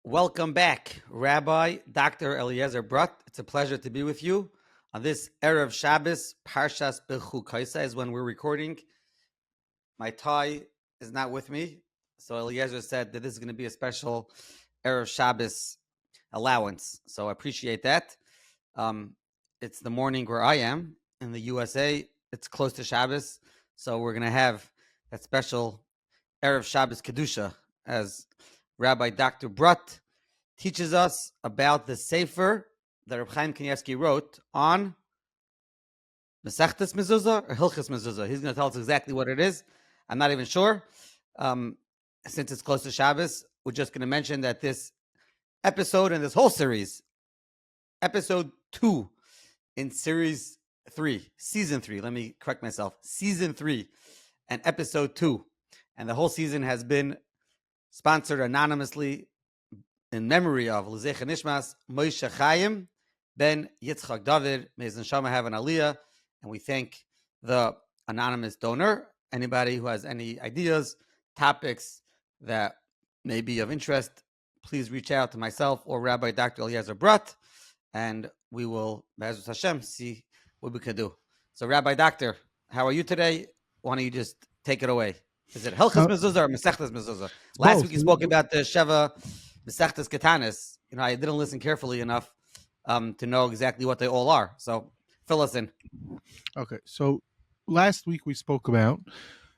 Welcome back, Rabbi Dr. Eliezer Brut. It's a pleasure to be with you on this Erev Shabbos. Parshas Bechukosa is when we're recording. My tie is not with me, so Eliezer said that this is going to be a special Erev Shabbos allowance. So I appreciate that. It's the morning where I am in the USA. It's close to Shabbos, so we're going to have that special Erev Shabbos Kedusha as Rabbi Dr. Brut teaches us about the Sefer that R Chaim wrote on Mesechtas Mezuzah or Hilchas Mezuzah. He's going to tell us exactly what it is. I'm not even sure. Since it's close to Shabbos, we're just going to mention that this episode and this whole series, episode 2 in series 3, season 3, let me correct myself, season 3 and episode 2. And the whole season has been sponsored anonymously in memory of L'zecha Nishmas Moshe Chaim ben Yitzchak David. May his neshama have an aliyah, and we thank the anonymous donor. Anybody who has any ideas, topics that may be of interest, please reach out to myself or Rabbi Dr. Eliezer Brut, and we will, Be'ezus Hashem, see what we can do. So, Rabbi Doctor, how are you today? Why don't you just take it away? Is it Hilchas Mezuzah or Mesechtas Mezuzah? Last week you spoke about the Sheva Mesechtas Ketanis. I didn't listen carefully enough to know exactly what they all are. So fill us in. Okay, so last week we spoke about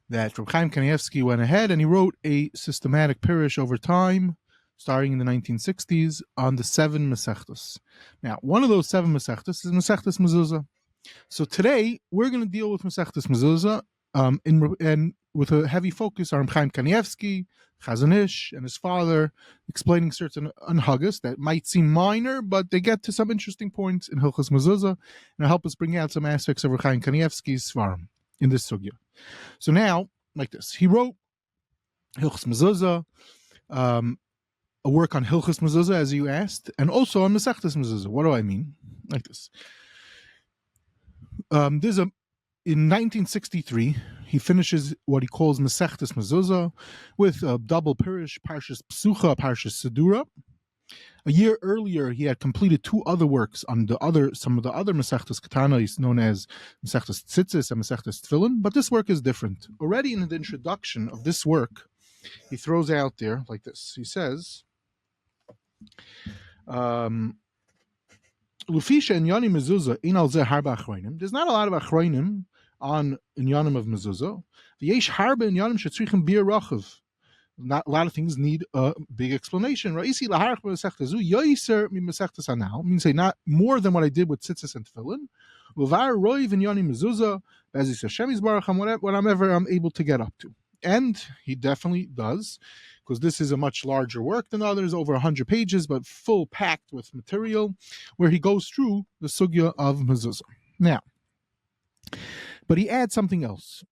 that Reuvain Margolis went ahead and he wrote a systematic parish over time, starting in the 1960s, on the 7 Masechtos. Now, one of those 7 Masechtos is Mesechtas Mezuzah. So today we're going to deal with Mesechtas Mezuzah and with a heavy focus on Reuvain Margolis, Chazon Ish, and his father, explaining certain unhuggas that might seem minor, but they get to some interesting points in Hilchas Mezuzah, and help us bring out some aspects of Reuvain Margolis's svarim in this sugya. So now, like this, he wrote Hilchas Mezuzah, a work on Hilchas Mezuzah, as you asked, and also on Mesechtas Mezuzah. What do I mean? Like this. In 1963, he finishes what he calls Mesechtas Mezuzah with a double parish, Parshas Psucha, Parshas Sedura. A year earlier, he had completed 2 other works on some of the other Mesechtas Ketanah, known as Mesechtas Tzitzis and Mesechtas Tefillin, but this work is different. Already in the introduction of this work, he throws out there like this. He says, Lufisha and Yoni Mezuzah in al zeh harba achroinim. There's not a lot of achroinim on inyanim of mezuzah. The yesh harba inyanim shetzrichim bir rachav. Not a lot of things need a big explanation. Ra'isi laharach b'mesechtas zu yoiser mi mesechtas hanal means say not more than what I did with tzitzis and tefillin. Uvar roiv inyani mezuzah as he says Hashem yisbarach whatever I'm able to get up to, and he definitely does, because this is a much larger work than others, over 100 pages, but full packed with material, where he goes through the sugya of mezuzah. Now, but he adds something else.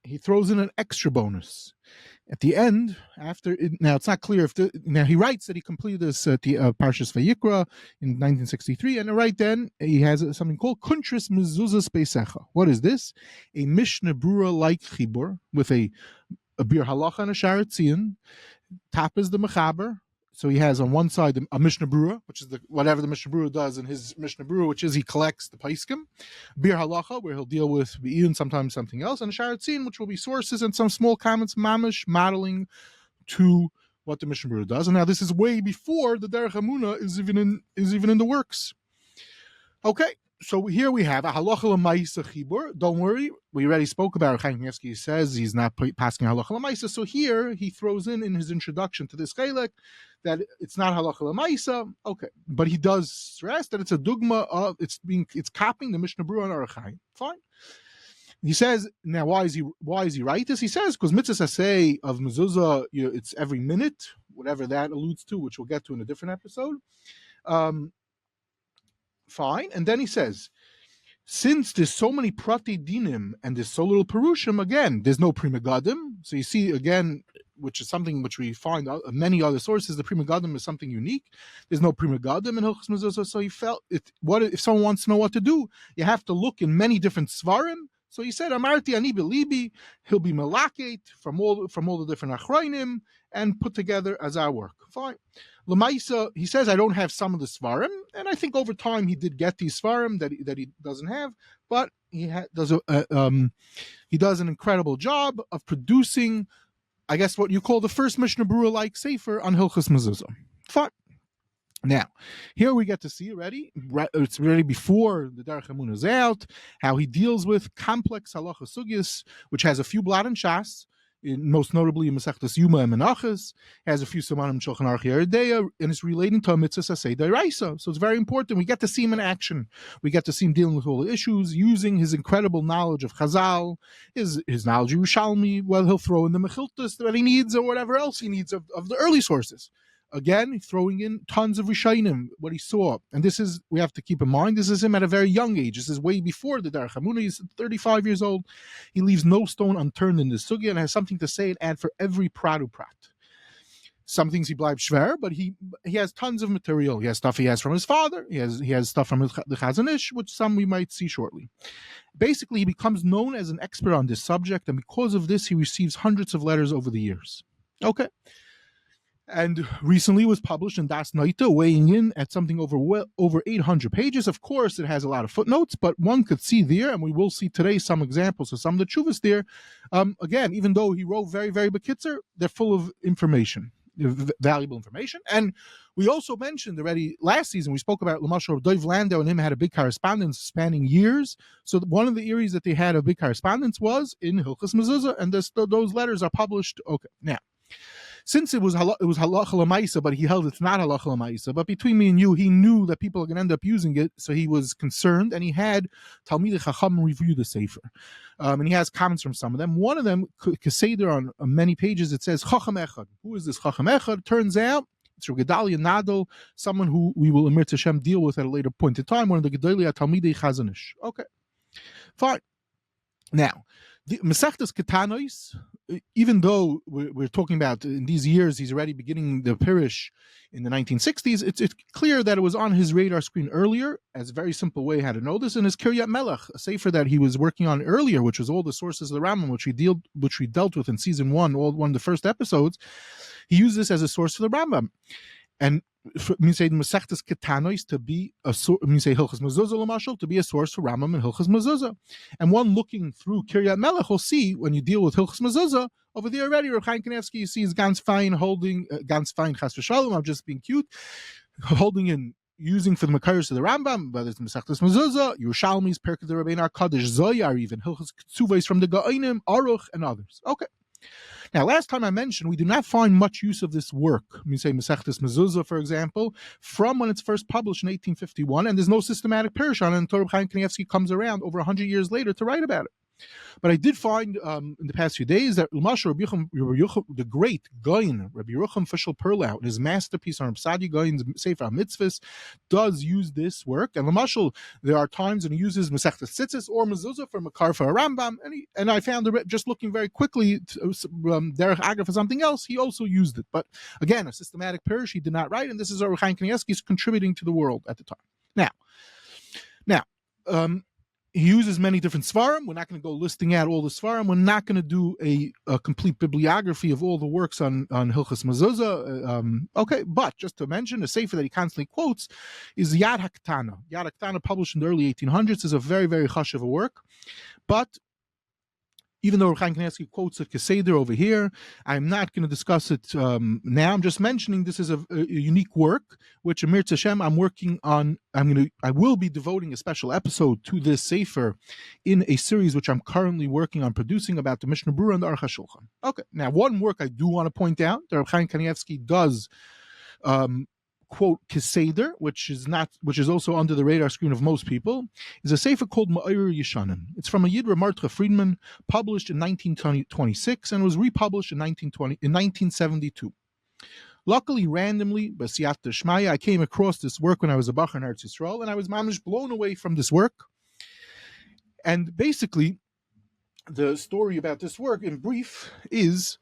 He throws in an extra bonus. At the end, now it's not clear if now he writes that he completed this at the Parshas Vayikra in 1963, and right then he has something called Kuntris Mezuzah Speisecha. What is this? A Mishnah Brura like chibur with a Bir Halacha and a Sharet Tzion. Top is the Mechaber. So he has on one side a Mishnah Brura, which is whatever the Mishnah Brura does in his Mishnah Brura, which is he collects the Paiskim. Bir Halacha, where he'll deal with Be'iyun, sometimes something else. And Sharet Tzion, which will be sources and some small comments, mamish, modeling to what the Mishnah Brura does. And now this is way before the Derech Emunah is even in the works. Okay. So here we have a halacha l'maisa chibur. Don't worry, we already spoke about Reuvain Margolis. He says he's not passing halacha l'maisa. So here he throws in his introduction to this chelek that it's not halacha l'maisa. Okay, but he does stress that it's a dogma of it's copying the Mishnah Brura and R Chaim. Fine. He says now why is he write this? He says because mitzvahs say of mezuzah, it's every minute, whatever that alludes to, which we'll get to in a different episode. Fine, and then he says, since there's so many prati dinim and there's so little perushim, again, there's no prima gadim. So you see, again, which is something which we find out in many other sources, the prima gadim is something unique. There's no prima gadim in Hilchos Mezuzah, so he felt, what if someone wants to know what to do, you have to look in many different svarim So he said, Amarti ani belibi, he'll be malakate from all the different achronim and put together as our work. Fine. Lamaisa, he says, I don't have some of the svarim, and I think over time he did get these svarim that he doesn't have, but he does an incredible job of producing, I guess, what you call the first Mishnah Berurah like sefer on Hilchos Mezuzah. Fine. Now, here we get to see already, it's already before the Derech Emunah is out, how he deals with complex halacha sugyas, which has a few blot and shas, most notably in Mesechtas Yuma and Menachas, has a few Samanim Shulchan Aruch Yeredeya, and it's relating to a mitzvah Sasei D'Oraisa. So it's very important. We get to see him in action. We get to see him dealing with all the issues, using his incredible knowledge of Chazal, his knowledge of Yerushalmi, well, he'll throw in the Mechiltas that he needs or whatever else he needs of the early sources. Again, throwing in tons of Rishonim, what he saw. And this is, we have to keep in mind, this is him at a very young age. This is way before the Derech Emunah. He's 35 years old. He leaves no stone unturned in this sugya and has something to say and add for every prat uprat. Some things he bleibt schwer, but he has tons of material. He has stuff he has from his father. He has stuff from the Chazon Ish, which some we might see shortly. Basically, he becomes known as an expert on this subject, and because of this, he receives hundreds of letters over the years. Okay. And recently was published in Das Neite, weighing in at something over 800 pages. Of course, it has a lot of footnotes, but one could see there, and we will see today some examples of some of the tshuvas there. Again, even though he wrote very, very bekitzer, they're full of information, valuable information. And we also mentioned already last season, we spoke about Lamashal Dov Landau and him had a big correspondence spanning years. So one of the areas that they had a big correspondence was in Hilchos Mezuzah, and those letters are published. Okay, now, since it was halacha l'maisa, but he held it's not halacha l'maisa. But between me and you, he knew that people are going to end up using it, so he was concerned, and he had Talmidei Chacham review the sefer, and he has comments from some of them. One of them, Keseder, on many pages, it says Chacham Echad. Who is this Chacham Echad? Turns out it's Gedalya Nadel, someone who we will Emir Hashem deal with at a later point in time. One of the Gedalya Talmidei Chazon Ish. Okay, fine. Now, the Mesechtas Ketanah, even though we're talking about in these years, he's already beginning the Pirish in the 1960s, it's clear that it was on his radar screen earlier, as a very simple way how to know this, in his Kiryat Melech, a sefer that he was working on earlier, which was all the sources of the Rambam, which we dealt with in season one of the first episodes. He used this as a source for the Rambam. And we say Mesechtas Ketanah to be a source. We say Hilchos Mezuzah l'mashal to be a source for Rambam and Hilchos Mezuzah. And one looking through Kiryat Melech will see when you deal with Hilchos Mezuzah over there already. Reuvain Margolis, you see is ganz fine holding ganz fine chas v'shalom. I'm just being cute, holding in using for the Makaros of the Rambam, whether it's Mesechtas Mezuzah, Yerushalmi's Perkei the Reuvain Margolis, Zoyar, even Hilchos Ketzuvos from the Gaonim, Aruch, and others. Okay. Now, last time I mentioned, we do not find much use of this work. We say Mesechtas Mezuzah, for example, from when it's first published in 1851, and there's no systematic parish on it until Reb Chaim Kanievsky comes around over 100 years later to write about it. But I did find in the past few days that the great Goyin, Rabbi Yerucham Fishel Perlau, in his masterpiece on Psadi Goyin's Sefer HaMitzvahs, does use this work. And Lamashal, there are times when he uses Mesechtas Tzitzis or Mezuzah for Makar for a Rambam, and I found just looking very quickly, Derech Eiger for something else, he also used it. But again, a systematic parish he did not write, and this is Reuvain Kanievsky contributing to the world at the time. Now, he uses many different svarim. We're not going to go listing out all the svarim. We're not going to do a complete bibliography of all the works on Hilchos Mezuzah. Okay, but just to mention, a sefer that he constantly quotes is Yad Ketanah. Yad Ketanah, published in the early 1800s, is a very, very chashuv work. But even though Reuvain Kanievsky quotes a Keseder over here, I'm not going to discuss it now. I'm just mentioning this is a unique work, which Emir Hashem I'm working on. I will be devoting a special episode to this sefer in a series which I'm currently working on producing about the Mishnah Berurah and the Aruch HaShulchan. Okay, now one work I do want to point out that Reuvain Kanievsky does quote Keseder, which is also under the radar screen of most people, is a sefer called מעורר Yeshanim. It's from a Yid Mordechai Friedman, published in 1926 and was republished in 1972. Luckily, randomly, b'siyata d'shmaya, I came across this work when I was a Bachar in Eretz Yisrael, and I was mamish blown away from this work. And basically, the story about this work in brief is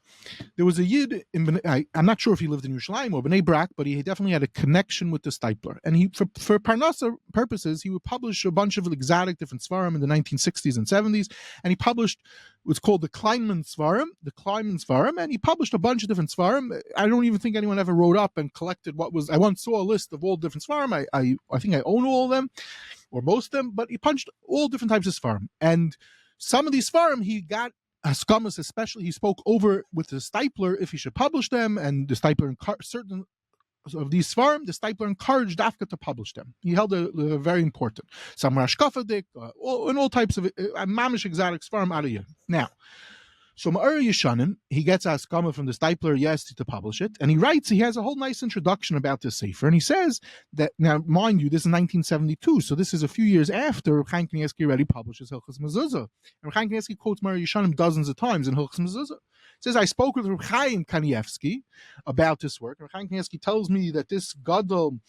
there was a Yid in I'm not sure if he lived in Yerushalayim or Bnei Brak, but he definitely had a connection with the Stipler. And he, for Parnasa purposes, he would publish a bunch of exotic different Svarim in the 1960s and 70s. And he published what's called the Kleinman Svarim, and he published a bunch of different Svarim. I don't even think anyone ever wrote up and collected what was. I once saw a list of all different Svarim. I think I own all of them, or most of them, but he punched all different types of Svarim. And some of these Svarim he got Haskamas, especially, he spoke over with the Stipler if he should publish them, and the Stipler certain of these Svarim, the Stipler encouraged Dafka to publish them. He held a very important. Some Rashkafadik, and all types of mamish exotic Svarim out of here. Now, so Ma'ur Yeshanim, he gets Haskama from the Stipler, yes, to publish it, and he writes, he has a whole nice introduction about this Sefer, and he says that, now, mind you, this is 1972, so this is a few years after Reb Chaim Kanievsky already publishes Hilchos Mezuzah. And Reb Chaim Kanievsky quotes Ma'ur Yeshanim dozens of times in Hilchos Mezuzah. It says, I spoke with Reb Chaim Kanievsky about this work. Reb Chaim Kanievsky tells me that this Gadol,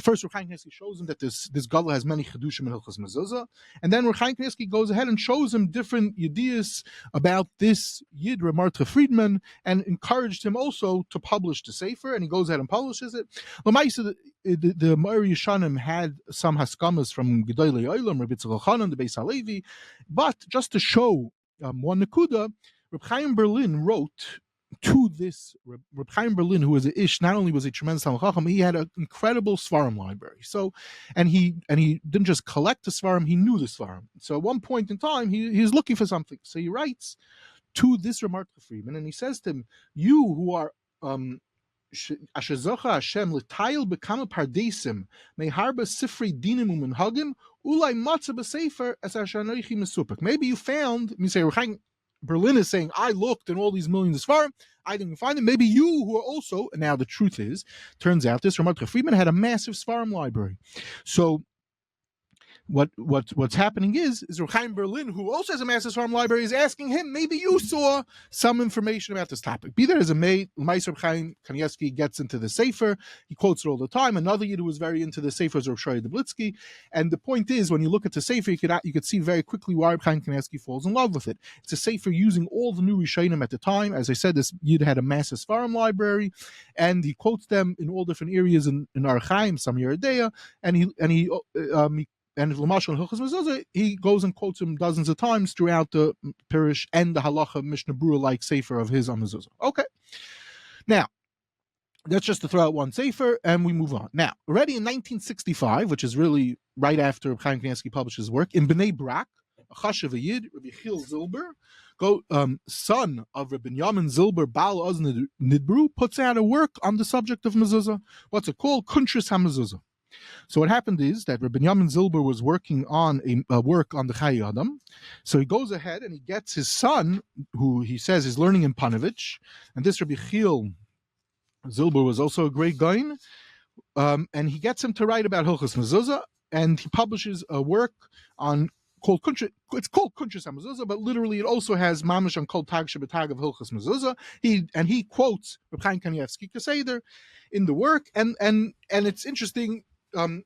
first Reb Chaim Kanievsky shows him that this Gadol has many Chedushim in Hilchos Mezuzah, and then Reb Chaim Kanievsky goes ahead and shows him different ideas about this Yid, Mordechai Friedman, and encouraged him also to publish the Sefer, and he goes ahead and publishes it. L'maisa, the Ma'or Yeshanim had some Haskamas from Gedalya Nadel, Rabbi Yitzchak Elchanan, the Beis Halevi, but just to show one Nakuda, Reb Chaim Berlin wrote to this. Reb Chaim Berlin, who was an Ish, not only was a tremendous Talmid Chacham, he had an incredible Svarim library. So, and he didn't just collect the Svarim, he knew the Svarim. So at one point in time, he was looking for something. So he writes to this Mordechai Friedman, and he says to him, you who are Asher Zocha Hashem l'tayil bekama pardesim meharba sifrei dinim u'minhagim ulai matzah b'sefer as asher anochi mesupek. Maybe you found, Berlin is saying, I looked in all these millions of Svarim, I didn't find them. Maybe you who are also, and now the truth is, turns out this Mordechai Friedman had a massive Svarim library. So what's happening is Reb Chaim Berlin, who also has a massive Svarim library, is asking him, maybe you saw some information about this topic. Be there as a Reb Chaim Kanievsky gets into the Sefer, he quotes it all the time. Another Yid who was very into the Sefer is Reb Shai Deblitsky. And the point is, when you look at the Sefer, you could see very quickly why Reb Chaim Kanievsky falls in love with it. It's a Sefer using all the new Rishonim at the time. As I said, this Yid had a massive Svarim library, and he quotes them in all different areas in R Chaim, some Yeridea, and Lamashal and Hilchos Mezuzah, he goes and quotes him dozens of times throughout the Pirish and the Halacha Mishnah Berurah-like Sefer of his on Mezuzah. Okay. Now, that's just to throw out one Sefer, and we move on. Now, already in 1965, which is really right after Chaim Kanievsky published his work, in Bnei Brak, a Chashav Yid, Yechiel Zilber, son of Rabbi Yamin Zilber, Baal Oz Nidbru, puts out a work on the subject of Mezuzah. What's it called? Kuntris HaMezuzah. So what happened is that Rabbi Yamin Zilber was working on a work on the Chai Adam. So he goes ahead and he gets his son, who he says is learning in Panovich, and this Rabbi Yechiel Zilber was also a great guy, and he gets him to write about Hilchos Mezuzah, and he publishes a work called Kuntris. It's called Kuntris HaMezuzah, but literally it also has Mamish on Kol Tag Shebetag of Hilchos Mezuzah. He quotes Reb Chaim Kanievsky Keseder in the work, and it's interesting.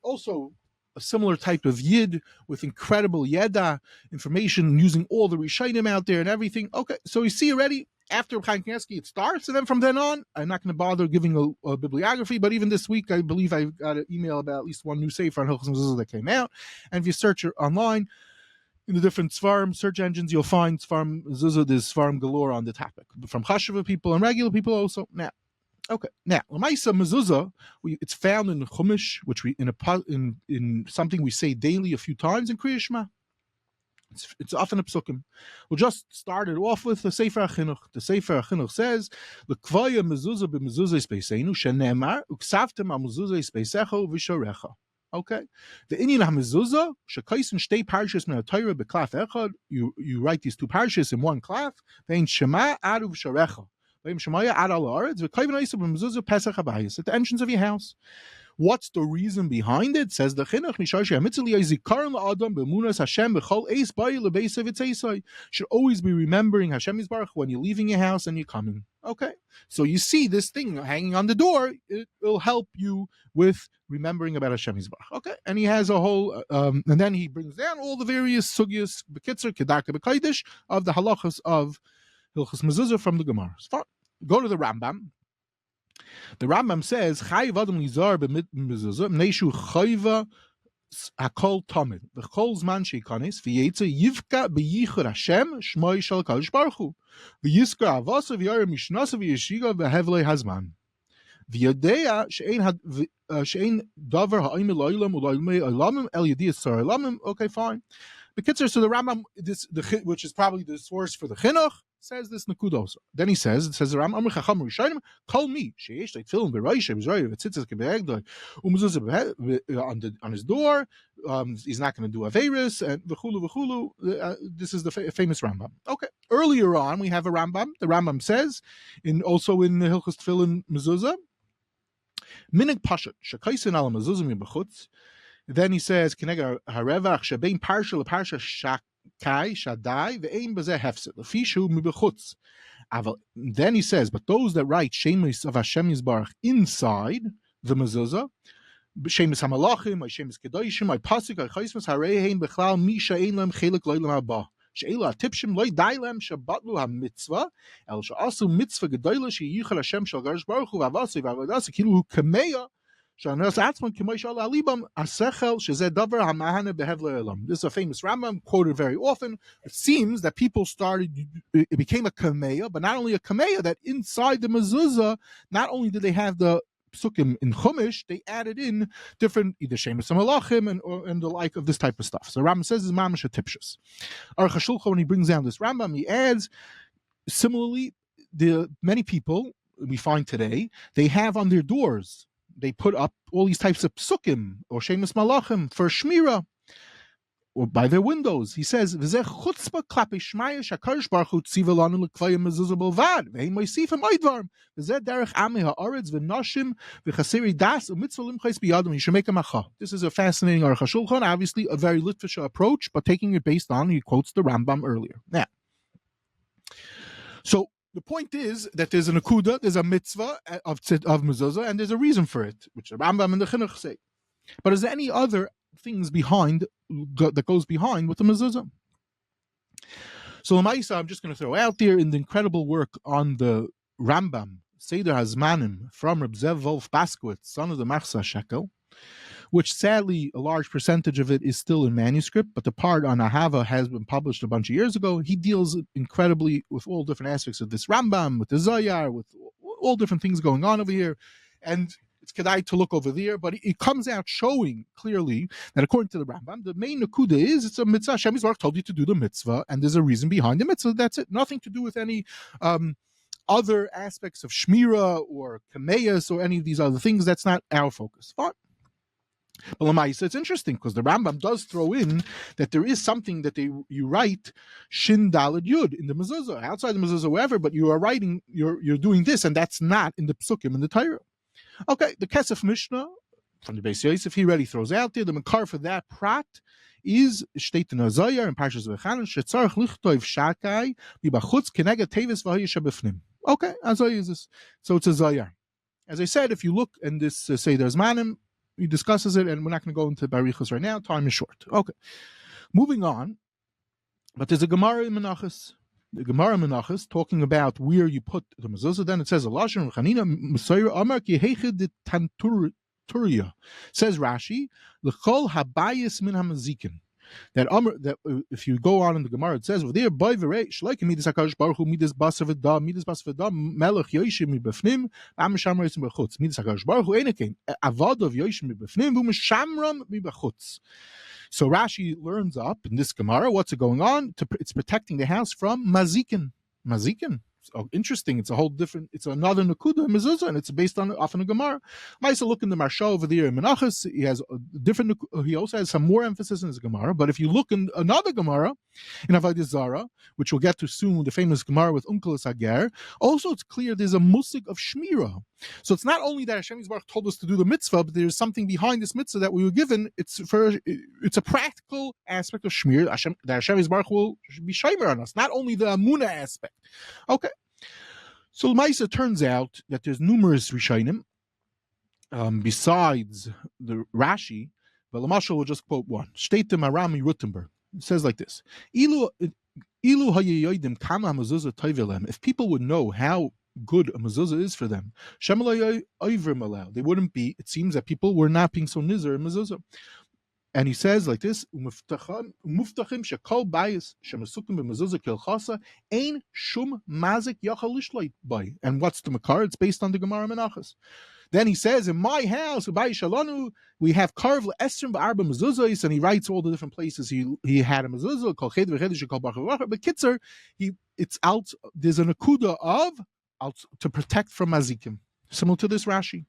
Also, a similar type of Yid with incredible Yeda information, using all the Rishonim out there and everything. Okay, so you see already after Chaim Kanievsky it starts, and then from then on, I'm not going to bother giving a bibliography, but even this week, I believe I got an email about at least one new Sefer on Hilchos Mezuzah that came out, and if you search it online, in the different Svarim search engines, you'll find Svarim Mezuzah, there's Svarim galore on the topic, from Chashuva people and regular people also. Now, okay. Now, L'maisa Mezuzah, it's found in Chumash, which we in something we say daily a few times in Kriya Shema. It's often a psukim. We'll just start it off with the Sefer HaChinuch. The Sefer HaChinuch says, "L'kvaya mezuzah b'mezuzah ispeisenu shenemar uksavtem ha'mezuzah ispeisecho v'shorecha." Okay, the Inyan HaMezuzah shekaisen shtei parshas min haTorah beklaf echad. You write these two parshas in one klaf. Vein Shema adu v'shorecha. Vein Shemaya ad al haaretz v'kayven oisav b'mezuzah pesach habayis, at the entrance of your house. What's the reason behind it? Says the chinuch should always be remembering Hashem Yisbarach when you're leaving your house and you're coming. Okay, so you see this thing hanging on the door, it will help you with remembering about Hashem Yisbarach. Okay, and he has a whole, and then he brings down all the various sugyas, bekitzer, kedarka, bekaidish, of the halachas of Hilchos Mezuzah from the Gemara. Go to the Rambam. The Rambam says, Chayiv Adam Lizar b'mezuzah, Neshu Chayiva Hakol Tamid. V'chol Zman Sheikanis, V'yetze Yivka B'yichur Hashem, Shmoi Shal Kadosh Baruch Hu. V'yiskar Avasa, V'yarem Mishnasa, V'yeshiga, V'hevlei Hazman. V'yodea she'ein davar ha'im eloilam u'loimei olamim el yediyas sar olamim. Okay, fine. The Kitzer, so the Rambam, which is probably the source for the Chinuch, says this Nakudos. Then he says, the Rambam, Amr Chacham Rishonim, call me, sheyesh like film bereisha, b'zrayah, v'tzitzas k'be'egdoi, umezuzah on his door, he's not going to do Averis, and v'chulu. This is the famous Rambam. Okay. Earlier on, we have a Rambam. The Rambam says, also in the Hilchos Tefillin Mezuzah, Minig Pashat, shekaisin al mezuzah mibachutz. Then he says, Kenega harevach shebein parsha leparsha shakai shadai ve'ein bezeh hefset lefishu mibachutz. Then he says, but those that write shemis of Hashem Yisbarach inside the mezuzah, shemis hamalachim, shemis kedoshim, pasuk chaismas hareihein bechlal misha ein lem chelik loylam haba. She'ela tipshim loy dailem shabatlu ha-mitzvah el she'asu mitzvah gedoyla she'yichal Hashem shal Gadosh Baruch Hu v'avasi v'avodasi kilu hu kameya she'anas atzman k'may shal alibam asechel shezeh davar ha-mahane behevle elam. This is a famous Rambam quoted very often. It seems that people it became a kameya, but not only a kameya, that inside the mezuzah, not only did they have the psukim in Chumash, they added in different either shemus hamalachim and the like of this type of stuff. So Rambam says is mamash tipshus. R Chaim, when he brings down this Rambam, he adds similarly the many people we find today, they have on their doors, they put up all these types of psukim or shemus malachim for shmira, or by their windows. He says, "V'zeh chutzpah klapi shmaya shakadosh baruch hu tziva lanu l'kvayim mezuzah b'lvad v'hein moisifim oidvarm v'zeh derech amei ha'aretz v'nashim v'chaseri das u'mitzvah limchais biyadam." You should make a macha. This is a fascinating Aruch HaShulchan, obviously a very literature approach, but taking it based on, he quotes the Rambam earlier. Now, so the point is that there's an akuda, there's a mitzvah of mezuzah, and there's a reason for it, which the Rambam and the Chinuch say. But is there any other things behind that goes behind with the mezuzah? So Lamaisa, I'm just going to throw out there in the incredible work on the Rambam Seder Hazmanim from Reb Zev Wolf Baskowitz, son of the Machzah Shekel, which sadly a large percentage of it is still in manuscript, but the part on Ahava has been published a bunch of years ago. He deals incredibly with all different aspects of this Rambam, with the Zohar, with all different things going on over here, and it's kedai to look over there, but it comes out showing clearly that according to the Rambam, the main nakuda is it's a mitzvah. Hashem Yisbarach told you to do the mitzvah, and there's a reason behind the mitzvah. That's it. Nothing to do with any other aspects of shmira or kameas or any of these other things. That's not our focus. Fine. But Lamaisa, it's interesting because the Rambam does throw in that there is something that you write shin daled yud in the mezuzah, outside the mezuzah, wherever, but you are writing, you're doing this, and that's not in the psukim in the Torah. Okay, the Kesav Mishnah from the Beis Yosef, he already throws out there. The makar for that prat is shteit in Zohar and Parshas V'chanan shetzarich lichtov shakai mibachutz keneged tevis v'hayisha b'fnim. Okay, Zohar is this. So it's a Zohar. As I said, if you look in this Seder Zmanim, he discusses it, and we're not going to go into Barichos right now. Time is short. Okay, moving on. But there's a Gemara in Menachos. The Gemara Menachos talking about where you put the mezuzah. Then it says, "Alashon Chanina Messiah Amar Yehechid de Tanturia." Says Rashi, "L'chol habayis min hamazikin." That if you go on in the Gemara, it says, "Well, there by v'rei shleikim midas hakadosh baruch hu midas basar v'dam melech yoshim mibefnim v'amishamra yisim b'chutz midas hakadosh baruch hu enekein avadav yoshim mibefnim v'mishamram mibachutz." So Rashi learns up in this Gemara, what's going on? It's protecting the house from mazikin. Mazikin, oh, interesting. It's a whole different. It's another Nakuda Mezuzah, and it's based on often a Gemara. Maisa, look in the Marsha over there in Menachos. He has a different. He also has some more emphasis in his Gemara. But if you look in another Gemara in Avodah Zarah, which we'll get to soon, the famous Gemara with Unkelos Eiger, also it's clear there's a musik of Shmira. So it's not only that Hashem Yisbarach told us to do the mitzvah, but there's something behind this mitzvah that we were given. It's a practical aspect of Shmir that Hashem Yisbarach will be shomer on us, not only the Amunah aspect. Okay. So Maisa turns out that there's numerous Rishonim besides the Rashi, but Lamashal will just quote one. Shteitem Arami Rutenberg. It says like this: if people would know how good a mezuzah is for them, they wouldn't be. It seems that people were not being so nizer in mezuzah. And he says like this: and what's the makar? It's based on the Gemara Menachos. Then he says, in my house, we have carved esrim ba'arba mezuzahs, and he writes all the different places he had a mezuzah called ched v'chedesh called bachar. But kitzer, it's out. There's an akuda of out to protect from mazikim, similar to this Rashi.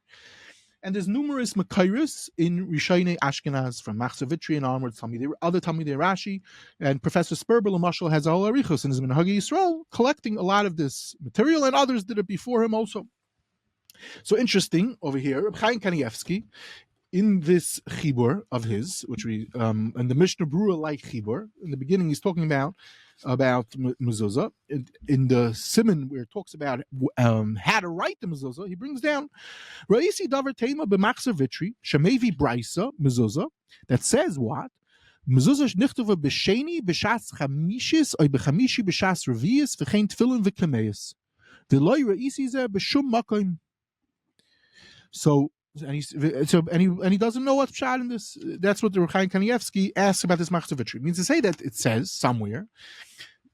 And there's numerous makairis in Rishonim Ashkenaz from Machzor Vitri and onwards. Other Talmidei Rashi, and Professor Sperber Lamashal has all arichos in his Minhagei Yisrael, collecting a lot of this material, and others did it before him also. So interesting over here, Reb Chaim Kanievsky, in this chibur of his, which we and the Mishnah Berurah like chibur, in the beginning he's talking about mezuzah. In the Siman where it talks about how to write the mezuzah, he brings down Ra'isi davar tema b'machzor vitri shemevi brisa mezuzah that says what mezuzah nichtova b'sheni b'shas chamishis or b'chamishi b'shas revius v'chein tefillin v'kameis v'loy ra'isi zeh b'shum makom. So he doesn't know what's pshat in this. That's what the Reuvain Kanievsky asks about this Machzor Vitri. It means to say that it says somewhere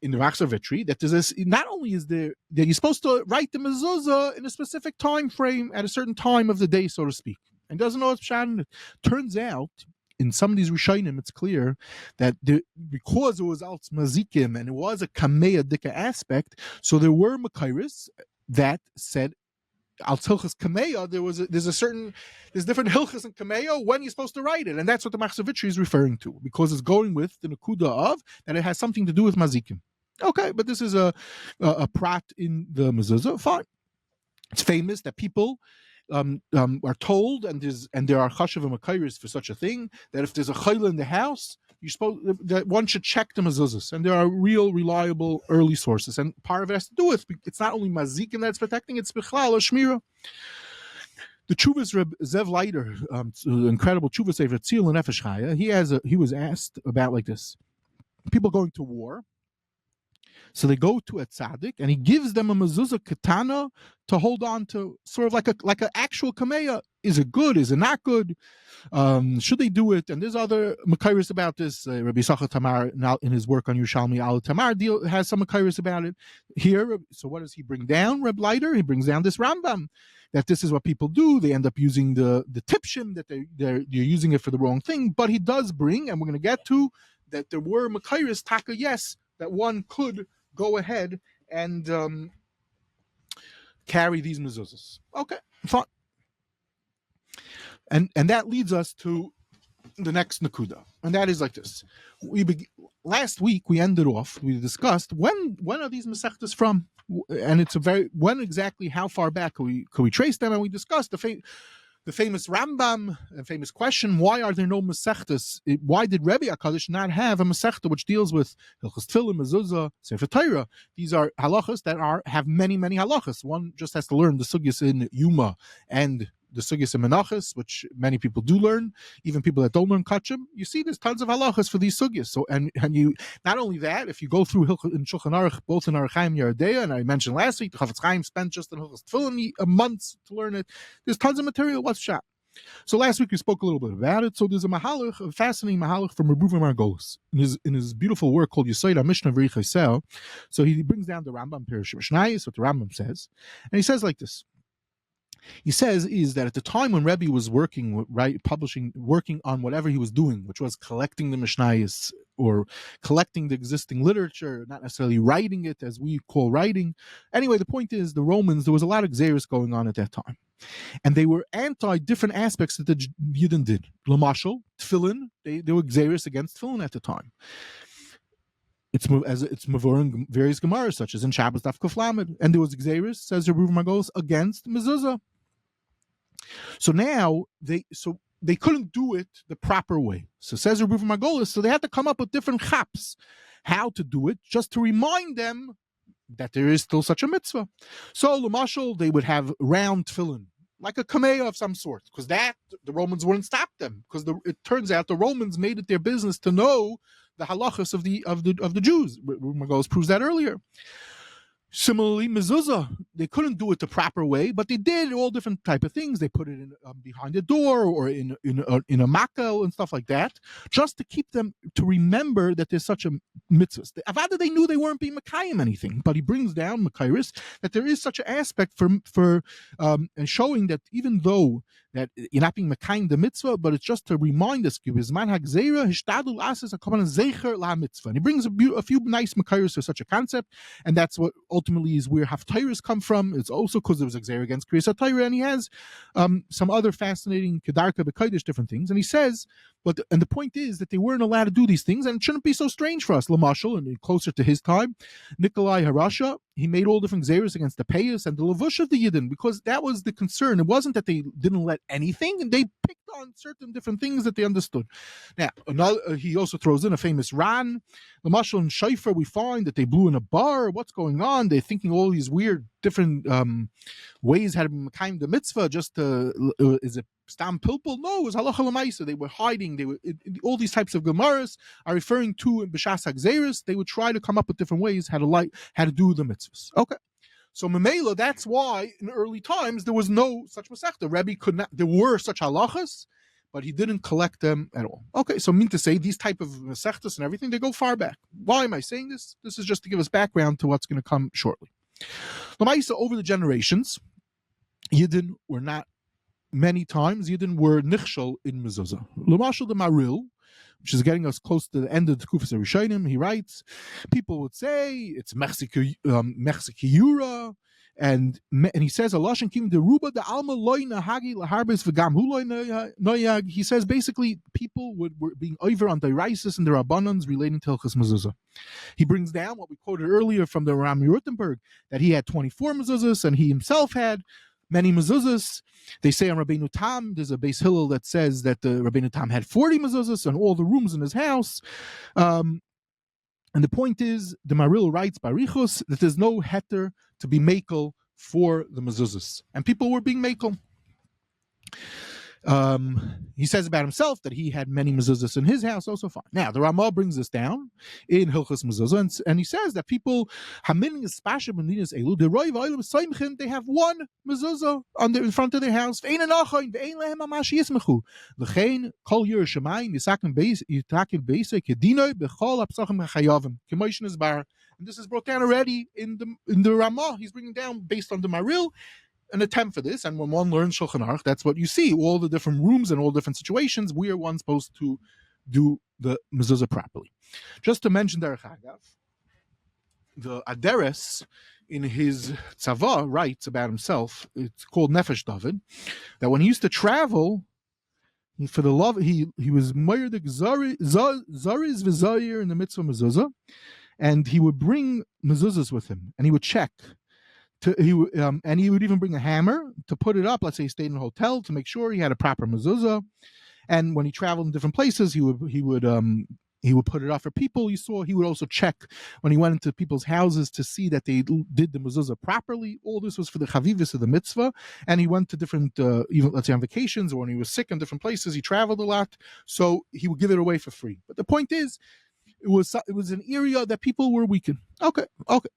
in the Machzor Vitri that there's this, not only is there that you're supposed to write the mezuzah in a specific time frame at a certain time of the day, so to speak, and doesn't know what's pshat in it. Turns out in some of these Rishonim, it's clear that because it was alt mazikim and it was a kameya dika aspect, so there were makairis that said al tilchas kameya, there's different hilchas in kameya when you're supposed to write it, and that's what the Machzor Vitri is referring to, because it's going with the nakuda of that it has something to do with mazikim. Okay, but this is a prat in the mezuzah. Fine, it's famous that people are told, and there are chashav and makairis for such a thing, that if there's a chayla in the house, that one should check the mezuzahs, and there are real, reliable early sources, and part of it has to do with it's not only mazikim that's protecting, it's bichlal or shmira. The Chuvas Reb Zev Leiter, incredible Chuvas Sefer Tzil and Nefesh Chaya, he was asked about like this: people going to war. So they go to a tzaddik, and he gives them a mezuzah ketana to hold on to, sort of like an actual kameya. Is it good? Is it not good? Should they do it? And there's other makairis about this. Rabbi Yisachar Tamar, now in his work on Yerushalmi Al Tamar, has some makairis about it. Here, so what does he bring down? Reb Leiter, he brings down this Rambam, that this is what people do. They end up using the tipshim, that they're using it for the wrong thing. But he does bring, and we're going to get to that there were makairis taka yes, that one could go ahead and carry these mezuzahs. Okay, fine. And that leads us to the next nakuda, and that is like this. Last week we discussed when are these Mesechtas from, and it's when exactly, how far back could we trace them, and we discussed the famous Rambam, a famous question: why are there no Mesechtas? Why did Rebbe HaKadosh not have a Mesechta which deals with Hilchos Tefillin, Mezuzah, Sefer Torah? These are halachas that have many, many halachas. One just has to learn the sugyas in Yuma and the sugyas in Menachos, which many people do learn, even people that don't learn Kachim. You see, there's tons of halachas for these sugyas. So, and you, not only that, if you go through in Shulchan Aruch, both in R Chaim and Yeridea, and I mentioned last week, the Chafetz Chaim spent just in Hilchos Tefillin months to learn it. There's tons of material. What's shot? So last week we spoke a little bit about it. So there's a fascinating mahalach from Reuvain Margolis in his beautiful work called Yesod HaMishnah V'Richosel. So he brings down the Rambam Pirush Mishnayos, what the Rambam says, and he says like this: he says is that at the time when Rebbe was working on whatever he was doing, which was collecting the Mishnayos or collecting the existing literature, not necessarily writing it as we call writing. Anyway, the point is the Romans, there was a lot of Xeris going on at that time. And they were anti-different aspects that the Yidden did. Lamashal, Tefillin, they were Xeris against Tefillin at the time. It's mavur in various Gemaras, such as in Shabbos Daf Kuf Lamed. And there was Xeris, says Reuvain Margolis, against Mezuzah. So now they couldn't do it the proper way. So says Reuvain Margolis, so they had to come up with different chaps how to do it, just to remind them that there is still such a mitzvah. So Lamashal, they would have round tefillin, like a kamiע of some sort, because that the Romans wouldn't stop them, because it turns out the Romans made it their business to know the halachas of the Jews. Margolis proves that earlier. Similarly, mezuzah, they couldn't do it the proper way, but they did all different type of things. They put it in behind a door or in a makkah and stuff like that, just to keep them to remember that there's such a mitzvah. Avada, they knew they weren't being Mekayim anything, but he brings down Mekayris that there is such an aspect for showing that even though that you're not being Mekayim the mitzvah, but it's just to remind us. And he brings a few nice Mekayris to such a concept, and that's what ultimately is where Haftarahs come from. It's also because there was a Xer against Kriyas HaTorah, and he has some other fascinating Kedarka B'Kodesh different things. And he says, the point is that they weren't allowed to do these things, and it shouldn't be so strange for us. Lamashal, and closer to his time, Nikolai Harasha, he made all different Xeris against the Payas and the Lavush of the Yidden, because that was the concern. It wasn't that they didn't let anything, and they picked on certain different things that they understood. Now, he also throws in a famous Ran. Lamashal and Shaifer, we find that they blew in a bar. What's going on? They're thinking all these weird different ways how to be Mekayim the mitzvah. Just is it stam pilpul? No, it was halacha l'maisa. They were hiding. They were all these types of gemaras are referring to in b'shas hagzeris. They would try to come up with different ways how to do the mitzvahs. Okay. So Memela, that's why in early times there was no such Masechta. Rebbe could not. There were such halachas, but he didn't collect them at all. Okay, so I mean to say these type of Mesechtas and everything, they go far back. Why am I saying this? This is just to give us background to what's going to come shortly. Lamaisa, over the generations, Yidden were not many times. Yidden were nichshal in mezuzah. Lamashal the Maril, which is getting us close to the end of the Kufas Rishonim, he writes, people would say it's Mechsikiyura, and he says, he says basically people were being over on Dairaisis and the Rabbanans relating to Hilchos Mezuzah. He brings down what we quoted earlier from the Rami Rutenberg, that he had 24 mezuzahs and he himself had many mezuzahs. They say on Rabbeinu Tam, there's a Beis Hillel that says that the Rabbeinu Tam had 40 mezuzahs and all the rooms in his house. And the point is, the Maril writes Barichos that there's no heter to be makel for the mezuzahs, and people were being makel. He says about himself that he had many mezuzahs in his house, also fine. Now, the Ramah brings this down in Hilchos Mezuzah, and he says that people, they have one mezuzah in front of their house. And this is brought down already in the Ramah. He's bringing down based on the Maril an attempt for this, and when one learns Shulchan Aruch, that's what you see. All the different rooms and all different situations, we are one supposed to do the mezuzah properly. Just to mention Derech Agav, the Aderes in his tzava writes about himself, it's called Nefesh David, that when he used to travel, he was Moirdik Zariz V'Zayir in the mitzvah mezuzah, and he would bring mezuzahs with him, and he would check. And he would even bring a hammer to put it up. Let's say he stayed in a hotel to make sure he had a proper mezuzah. And when he traveled in different places, he would put it up for people. He would also check when he went into people's houses to see that they did the mezuzah properly. All this was for the chavivis of the mitzvah. And he went to different, even let's say on vacations or when he was sick in different places, he traveled a lot. So he would give it away for free. But the point is, it was an area that people were weakened. Okay.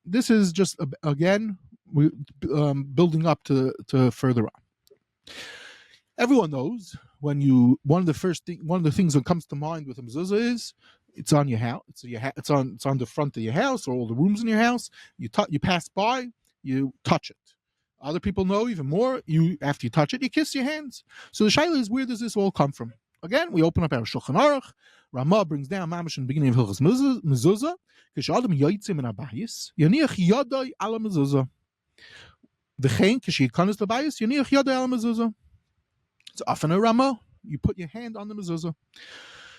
This is just again. We building up to further on. Everyone knows one of the things that comes to mind with a mezuzah is it's on your house. It's on the front of your house or all the rooms in your house. You pass by, you touch it. Other people know even more. You after you touch it, you kiss your hands. So the shaila is, where does this all come from? Again, we open up our Shulchan Aruch. Ramah brings down mamash in the beginning of Hilchos Mezuzah. K'shadam yotzim in abayis, yaniach yadai ala mezuzah. V'chein k'shiyitkanis labayis, yaniach yadai ala mezuzah. It's often a Ramah. You put your hand on the mezuzah.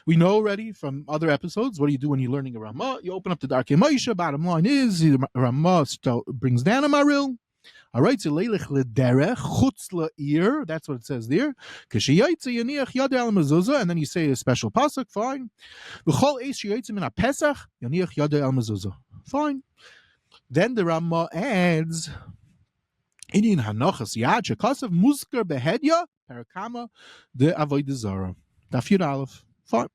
We know already from other episodes, what do you do when you're learning a Ramah? You open up the Darkei Moshe. Bottom line is, the Ramah brings down a maril. All right, so leilech lederech chutz la'ir. That's what it says there. K'sheyotze yaniach yadei al mezuzah, and then you say a special pasuk. Fine. V'chol eis sheyotze min ha'pesach yaniach yadei al mezuzah. Fine. Then the Ramah adds, Inyan hanochas yad shekasav muskar behedya parakama de avodah zarah. Daf Yud Aleph. Fine.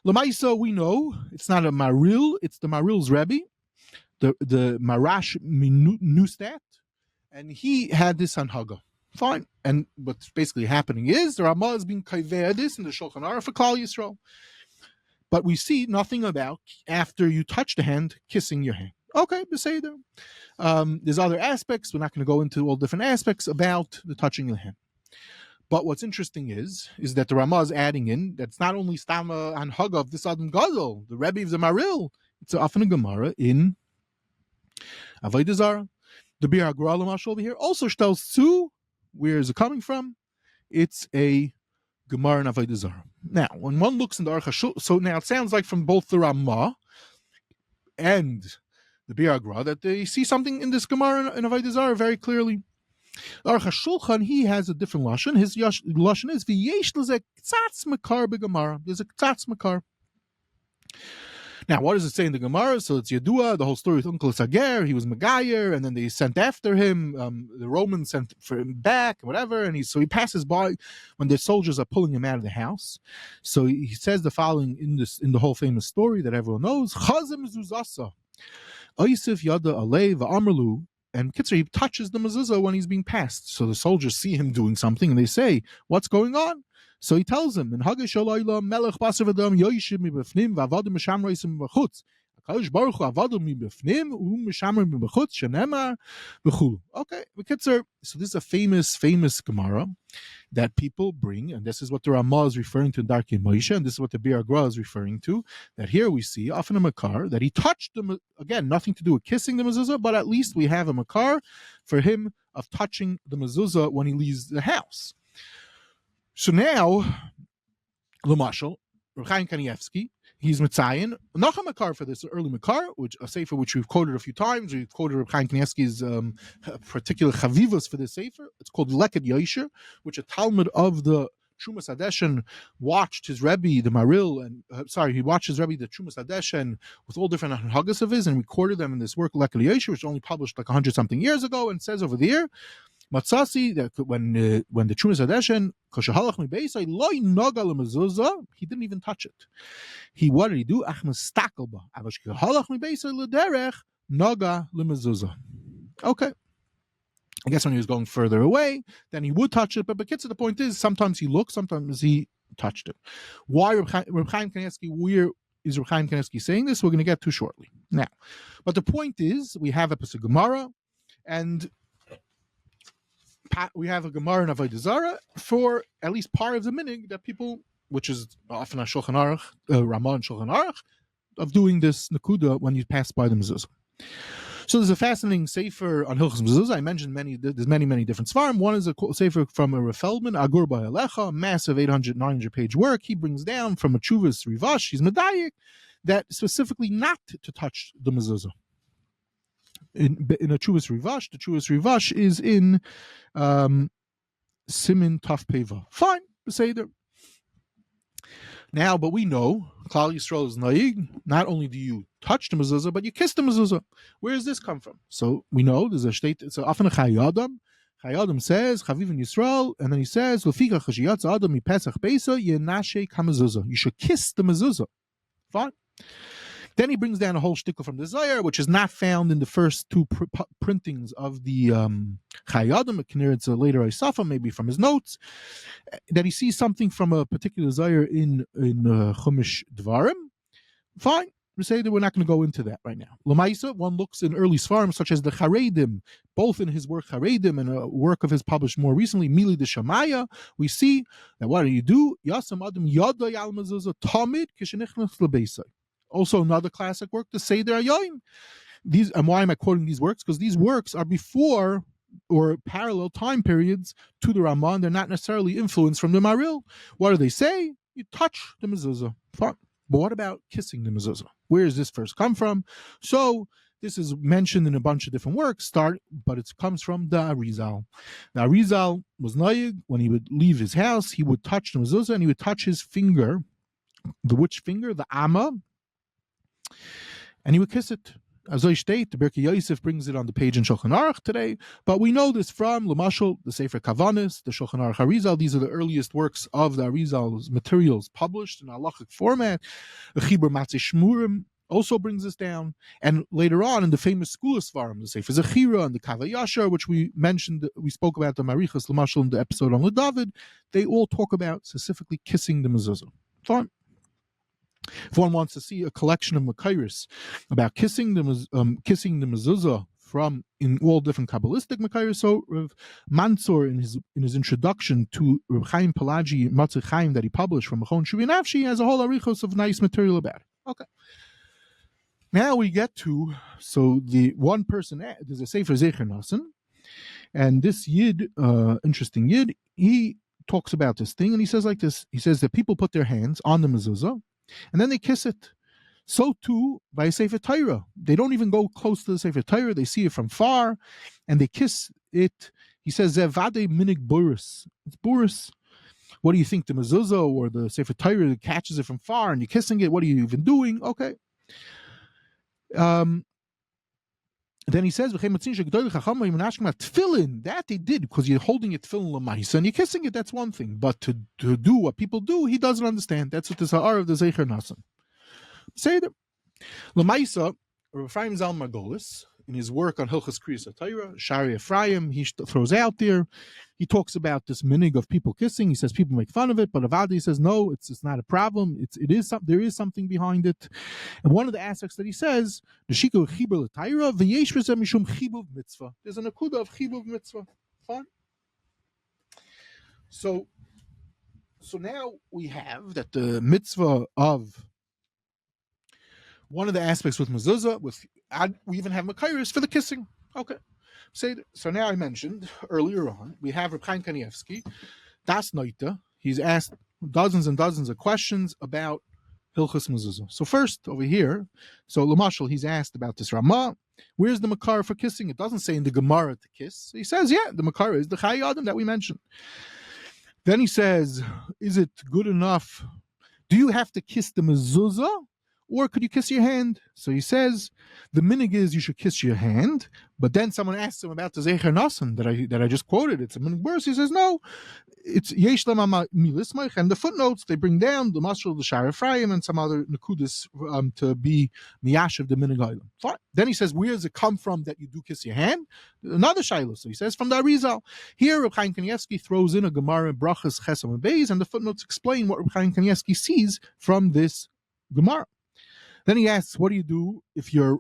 Lamaisa, we know it's not a maril; it's the maril's rebbe, the Marash Nustat, and he had this on Haga. Fine. And what's basically happening is the Ramah is being kaveh this in the Shulchan Aruch for Klal Yisrael. But we see nothing about, after you touch the hand, kissing your hand. Okay, beseder. There's other aspects. We're not going to go into all different aspects about the touching of the hand. But what's interesting is that the Ramah is adding in that's not only Stama and Haga of this Adam Gadol, the Rebbe of the Maril. It's often a Gemara in Avodah Zarah. The Bir HaGra Lamashal over here also tells too. Where is it coming from? It's a Gemara in Avodah Zarah. Now, when one looks in the Aruch HaShulchan, so now it sounds like from both the Ramah and the Bir HaGra that they see something in this Gemara in Avodah Zarah very clearly. Aruch HaShulchan, he has a different lashon. His lashon is v'yesh l'zeh k'tzatz makar b'Gemara. There's a k'tzatz makar. Now, what does it say in the Gemara? So it's Yadua, the whole story with Uncle Eiger. He was Megayer, and then they sent after him. The Romans sent for him back, whatever. And he passes by when the soldiers are pulling him out of the house. So he says the following in the whole famous story that everyone knows: Chazem Mezuzah, Oisif Yada Alei v'Amrlu. And Kitzer, he touches the mezuzah when he's being passed. So the soldiers see him doing something, and they say, "What's going on?" So he tells them, "In Haggai Shalayla Melech Basav Adam Yoshim Mibefnim V'Avadim Mishamreisim B'Chutz." Kadosh Baruch Hu Avadim Mibefnim U'Mishamrim B'Chutz Shenemar B'Chulu. Okay, Kitzer. So this is a famous Gemara that people bring, and this is what the Ramah is referring to in Darkei Moshe, and this is what the Bir HaGra is referring to. That here we see often a makar that he touched them again, nothing to do with kissing the mezuzah, but at least we have a makar for him of touching the mezuzah when he leaves the house. So now, L'mashal, Reuvain Margolis, he's Mitzayin. Noch a makar for this early makar, which a sefer which we've quoted a few times. We've quoted Reuvain Margoles's particular chavivos for this sefer. It's called Leket Yosher, which a Talmud of the Trumas Hadeshen watched his Rebbe, the Maril, and he watched his Rebbe, the Trumas Hadeshen, with all different hagas of his, and recorded them in this work Leket Yosher, which was only published like 100-something years ago, and says over there, Matzasi, that when the Trumas Hadeshen, Koshahalach Mibeisai, Loi Naga Lemezuzah, he didn't even touch it. What did he do? Achmas Stakelba. Avash Koshahalach Mibeisai Lederech Naga Lemezuzah. Okay. I guess when he was going further away, then he would touch it. But the point is, sometimes he looked, sometimes he touched it. Why Reuvain Margolis? Where is Reuvain Margolis saying this? We're going to get to shortly. Now, but the point is, we have a Pesach Gemara, and we have a Gemara in Avodah Zarah for at least part of the minig that people, which is often a Shulchan Aruch, Ramah and Shulchan Aruch, of doing this nakuda when you pass by the mezuzah. So there's a fascinating sefer on Hilchos Mezuzah. I mentioned there's many different svarim. One is a sefer from a Rav Feldman, Agur Ba'alecha, massive 900 page work. He brings down from a Chuvas Rivash, he's Medayik, that specifically not to touch the mezuzah. In a Chuvas Rivash, the Chuvas Rivash is in Simin Taf Peva. Fine, Beseder. Now, but we know Klal Yisrael is naig. Not only do you touch the mezuzah, but you kiss the mezuzah. Where does this come from? So we know there's a state. It's often a Chayadam. Chayadam says Chaviv in Yisrael, and then he says Lefika Chashiyatz Adam Mipesach Beisa Yenashe Kamezuzah. You should kiss the mezuzah. Fine. Then he brings down a whole shtickle from the Zayar, which is not found in the first two printings of the Chayadim. It's a later Isafa, maybe from his notes, that he sees something from a particular Zayar in Chumash Dvarim. Fine. We say that we're not going to go into that right now. Lamaisa, one looks in early Svarim, such as the Charedim, both in his work Charedim and a work of his published more recently, Mili de Shamaya, we see that what do you do? Yasam Adam Yadai al Mezuzah Tamid Kishenichnas Lebeisai. Also another classic work, the Seder Ayoim. These, and why am I quoting these works? Because these works are before or parallel time periods to the Ramban. They're not necessarily influenced from the Maril. What do they say? You touch the mezuzah. Fine. But what about kissing the mezuzah? Where does this first come from? So this is mentioned in a bunch of different works, but it comes from the Arizal. The Arizal was noyig, when he would leave his house, he would touch the mezuzah and he would touch his finger, the which finger? The Amma, and he would kiss it. As I state, the Birkei Yosef brings it on the page in Shulchan Aruch today, but we know this from Lamashal, the Sefer Kavanis, the Shulchan Aruch Arizal. These are the earliest works of the Arizal's materials published in halachic format. The Chibur Matzeh Shmurim also brings this down, and later on in the famous Skula Svarim, the Sefer Zechira and the Kava Yashar, which we mentioned, we spoke about the Marichas Lamashal in the episode on David. They all talk about specifically kissing the mezuzah. Fine. If one wants to see a collection of Makairis about kissing the mezuzah from in all different Kabbalistic Makairis, so Rav Mansour in his introduction to Reb Chaim Pelagi Matzeh Chaim that he published from Mechon Shuvi Nafshi has a whole arichos of nice material about it. Okay. Now we get to, so the one person, there's a Sefer Zecher Nasan, and this Yid, interesting Yid, he talks about this thing and he says like this. He says that people put their hands on the mezuzah and then they kiss it. So too by a Sefer Torah. They don't even go close to the Sefer Torah. They see it from far and they kiss it. He says, Zevade minig boris. It's boris. What do you think? The mezuzah or the Sefer Torah catches it from far and you're kissing it? What are you even doing? Okay. Then he says, tefillin, that they did because you're holding it tefillin l'maisa and you're kissing it, that's one thing. But to do what people do, he doesn't understand. That's what the R of the Zecher Nasan. Say that. L'maisa, Reuvain Margolis, in his work on Hilchas Kriyas HaTorah, Shari Ephraim, he throws out there, he talks about this minig of people kissing. He says people make fun of it, but Avadi says no, it's not a problem. There is something behind it. And one of the aspects that he says, there's an akuda of chibuv mitzvah. Fine. So now we have that the mitzvah of one of the aspects with mezuzah, we even have makairis for the kissing. Okay. So now I mentioned earlier on, we have Reb Chaim Kanievsky, Das Noita. He's asked dozens and dozens of questions about Hilchas Mezuzah. So first, over here, so Lamashal, he's asked about this Ramah. Where's the makar for kissing? It doesn't say in the Gemara to kiss. So he says, yeah, the makar is the Chai Adam that we mentioned. Then he says, is it good enough? Do you have to kiss the Mezuzah? Or could you kiss your hand? So he says, the minig is you should kiss your hand, but then someone asks him about the Zecher Nasan that I just quoted. It's a minig verse. He says, no, it's Yesh Lama Milismach, and the footnotes, they bring down the Masrul, the Shar Ephraim, and some other Nakudis to be Miyash of the minig item. Fine. Then he says, where does it come from that you do kiss your hand? Another Shiloh. So he says, from the Arizal. Here, Reb Chaim Kanievsky throws in a Gemara, Brachas, Chesam, and Beis, and the footnotes explain what Reb Chaim Kanievsky sees from this Gemara. Then he asks, what do you do if you're,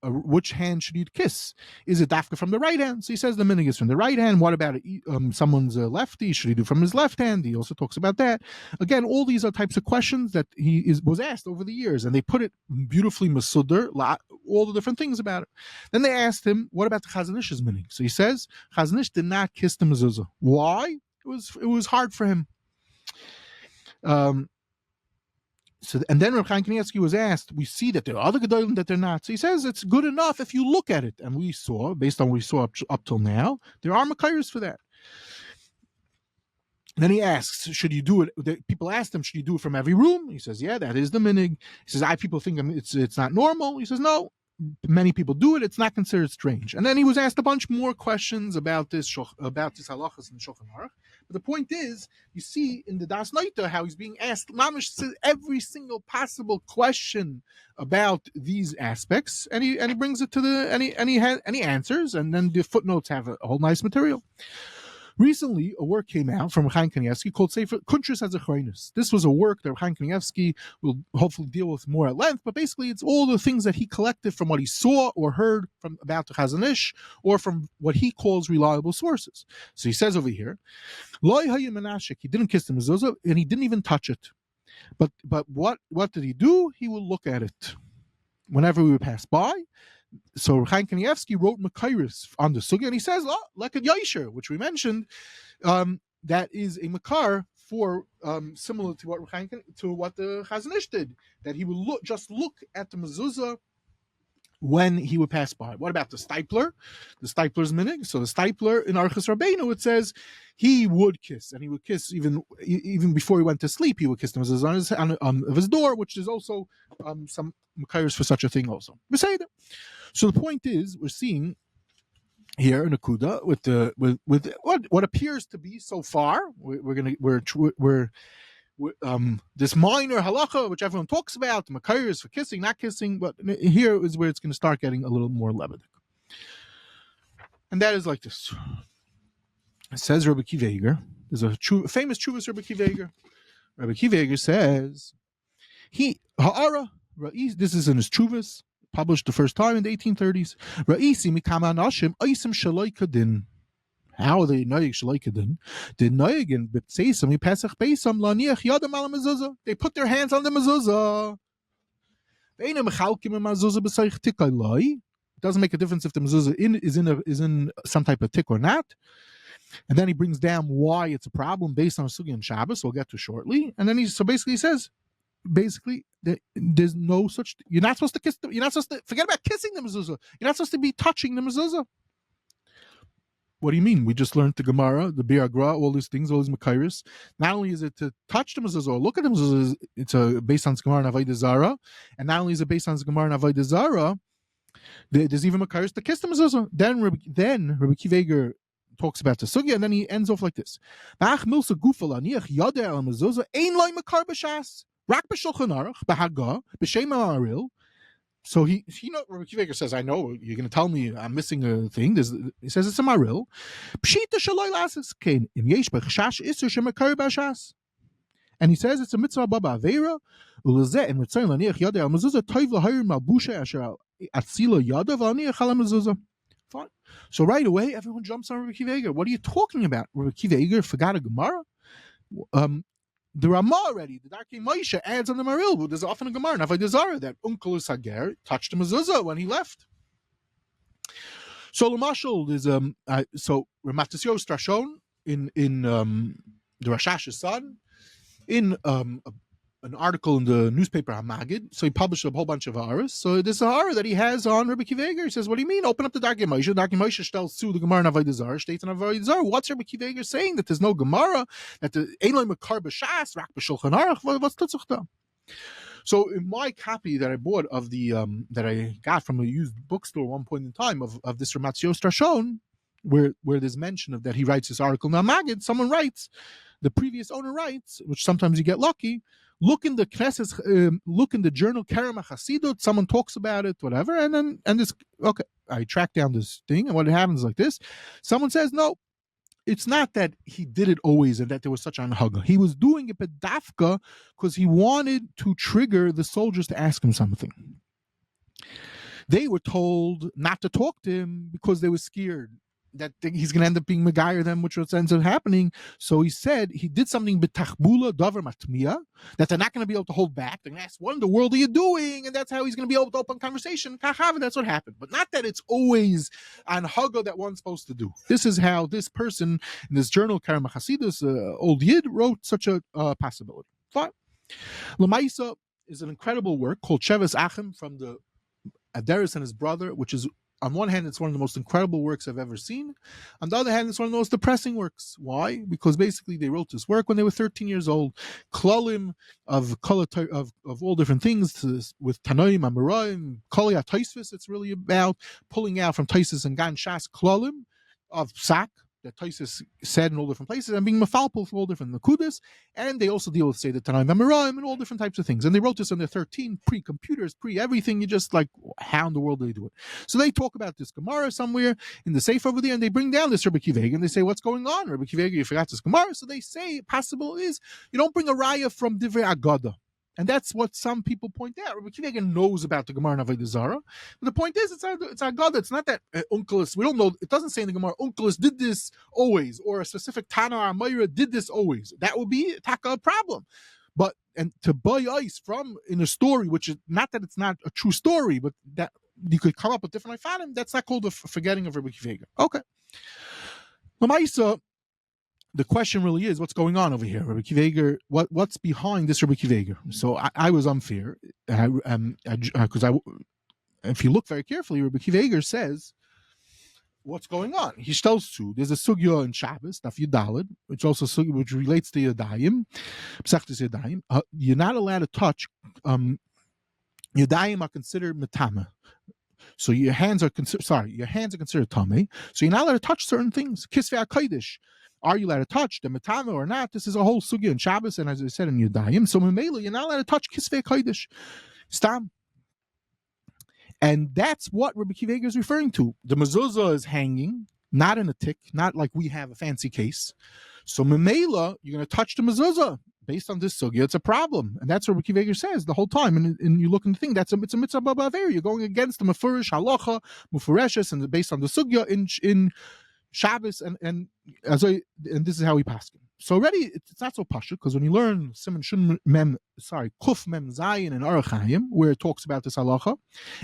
which hand should you kiss? Is it dafka from the right hand? So he says the minig is from the right hand. What about someone's lefty? Should he do from his left hand? He also talks about that. Again, all these are types of questions that was asked over the years, and they put it beautifully masudar, all the different things about it. Then they asked him, what about the Chazon Ish's minig? So he says, Chazon Ish did not kiss the mezuzah. Why? It was hard for him. And then Reb Chaim Kanievsky was asked, we see that there are other Gedalim that they're not. So he says it's good enough if you look at it. And we saw, based on what we saw up till now, there are Makairis for that. Then he asks, should you do it? People asked him, should you do it from every room? He says, yeah, that is the minig. He says, people think it's not normal. He says, no, many people do it. It's not considered strange. And then he was asked a bunch more questions about this halachas in the Shulchan Aruch. But the point is, you see in the Das Noita how he's being asked mamish every single possible question about these aspects, and he brings it to and he answers, and then the footnotes have a whole nice material. Recently, a work came out from Reuvain Kanievsky called Sefer Kuntris HaZechronos. This was a work that Reuvain Kanievsky will hopefully deal with more at length, but basically it's all the things that he collected from what he saw or heard from about the Chazon Ish or from what he calls reliable sources. So he says over here, Loi Hayim Menashik, he didn't kiss the mezuzah and he didn't even touch it. But what did he do? He would look at it whenever we would pass by. So Reuvain Kanievsky wrote Makairis on the sugya, and he says, like a Yosher, which we mentioned, that is a makar for similar to what the Chazon Ish did, that he would look at the mezuzah when he would pass by. What about the stipler? The stipler's minig. So the stipler in Archas Rabbeinu, it says he would kiss, and he would kiss even before he went to sleep. He would kiss the mezuzah of his door, which is also some makairos for such a thing also. So the point is, we're seeing here in Akuda with what appears to be so far. We're this minor halacha, which everyone talks about, the makairos for kissing, not kissing, but here is where it's going to start getting a little more levitic. And that is like this. It says Rabbi Akiva Eiger. There's a famous Chuvas Rabbi Akiva Eiger. Rabbi Akiva Eiger says, this is in his Chuvas, published the first time in the 1830s. Ra'isi mikama anashim oisim shaloi kadin. How are they noyig shaloi kadin? The noyigin b'tseisam yipesach beisam laniach yadam ala mezuzah. They put their hands on the mezuzah. Ve'ena mechalkim mezuzah b'seich tikai loi. It doesn't make a difference if the mezuzah is in some type of tick or not. And then he brings down why it's a problem based on Sugi and Shabbos. We'll get to shortly. And then he says, there's no such. You're not supposed to kiss them. You're not supposed to forget about kissing the mezuzah. You're not supposed to be touching the mezuzah. What do you mean? We just learned the Gemara, the Bir Agra, all these things, all these makairos. Not only is it to touch the mezuzah or look at the mezuzah, it's based on Gemara and Avodah Zarah, and not only is it based on Gemara and Avodah Zarah, there's even makairos to kiss the mezuzah. Then Rabbi Akiva Eiger talks about the sugya, and then he ends off like this. So Rabbi Akiva Eiger says, I know, you're going to tell me I'm missing a thing. He says it's a maril. And he says it's a mitzvah baba aveira. Fine. So right away, everyone jumps on Rabbi Akiva Eiger. What are you talking about? Rabbi Akiva Eiger forgot a Gemara? The Ramah already, the Darkei Moshe adds on the Maril. There's often a Gemara, Avodah Zarah, that Uncle Hager touched the mezuzah when he left. So Lamashal is so Ramatasio Strashon in the Rashash's son in an article in the newspaper Hamagid. So he published a whole bunch of Haras. So this Hara that he has on Rabbi Akiva Eiger. He says, what do you mean? Open up the Darkei Moshe. Darkei Moshe tells to the Gemara in Avodah Zarah, states in Avodah Zarah. What's Rabbi Akiva Eiger saying? That there's no Gemara, that the Ein Makar B'Shas, Rak B'Shulchan Aruch. What's Tutzuchta? So in my copy that I bought of the that I got from a used bookstore at one point in time of this Ramatzio Strashon, where there's mention of that he writes this article. Now Magid, someone writes, the previous owner writes, which sometimes you get lucky. Look in the Knesset, look in the journal Kerem HaChasidut. Someone talks about it, whatever, and this. Okay, I track down this thing, and what happens like this: someone says, no, it's not that he did it always, and that there was such an anhaga. He was doing it bedafka because he wanted to trigger the soldiers to ask him something. They were told not to talk to him because they were scared that he's going to end up being Megayer them, which ends up happening. So he said he did something betachbula davar matmiya that they're not going to be able to hold back. They're going to ask, what in the world are you doing? And that's how he's going to be able to open conversation. That's what happened. But not that it's always an haga that one's supposed to do. This is how this person in this journal, Kerem HaChasidus, old Yid, wrote such a possibility. Fine. Lamaisa is an incredible work called Sheves Achim from the Adaris and his brother, which is, on one hand, it's one of the most incredible works I've ever seen. On the other hand, it's one of the most depressing works. Why? Because basically they wrote this work when they were 13 years old. Klalim of all different things with Tanoim, Amoraim, Kolya Taisvis. It's really about pulling out from Taisis and Gan Shas Klalim of Sak that Taisis said in all different places and being mafalpul for all different nakudas. And they also deal with, say, the Tanoim, Amoraim and all different types of things. And they wrote this when they're 13, pre-computers, pre-everything. You're just like, How in the world do they do it? So they talk about this Gemara somewhere in the safe over there, and they bring down this Rabbi Akiva Eiger, and they say, what's going on? Rabbi Akiva Eiger, you forgot this Gemara. So they say, possible is, you don't bring a raya from Divrei Agada. And that's what some people point out. Rabbi Akiva Eiger knows about the Gemara and Avodah Zarah. But the point is, it's Agada. It's not that Unkelis, we don't know, it doesn't say in the Gemara, Unkelis did this always, or a specific Tana or Amayra did this always. That would be a problem. But, and to buy ice from, in a story, which is, not that it's not a true story, but that you could come up with different Ifanim, that's not called a forgetting of Rabbi Akiva Eiger. Okay. Lamaisa, the question really is, what's going on over here? Rabbi Akiva Eiger, what's behind this Rabbi Akiva Eiger? So I was unfair, because if you look very carefully, Rabbi Akiva Eiger says, what's going on? He tells you, there's a sugya in Shabbos, Daf Yudalid, which also sugya which relates to Yadayim, Mesechtas Yadayim. You're not allowed to touch, Yadayim are considered metama. So your hands are considered tamei. So you're not allowed to touch certain things. Kesav VeKabalah. Are you allowed to touch the metame or not? This is a whole sugya in Shabbos, and as I said in Yudayim. So Memela, you're not allowed to touch Kesav VeKabalah. Stam. And that's what Rabbi Akiva Eiger is referring to. The mezuzah is hanging, not in a tick, not like we have a fancy case. So Memela, you're going to touch the mezuzah. Based on this sugya, it's a problem. And that's what Rabbi Akiva Eiger says the whole time. And you look in the thing, it's a mitzvah b'aver. You're going against the mefurish halacha, mufureshes, and based on the sugya in Shabbos, and this is how we pass it. So already it's not so pashut, because when you learn Kuf Mem Zayin and R Chaim, where it talks about this halacha,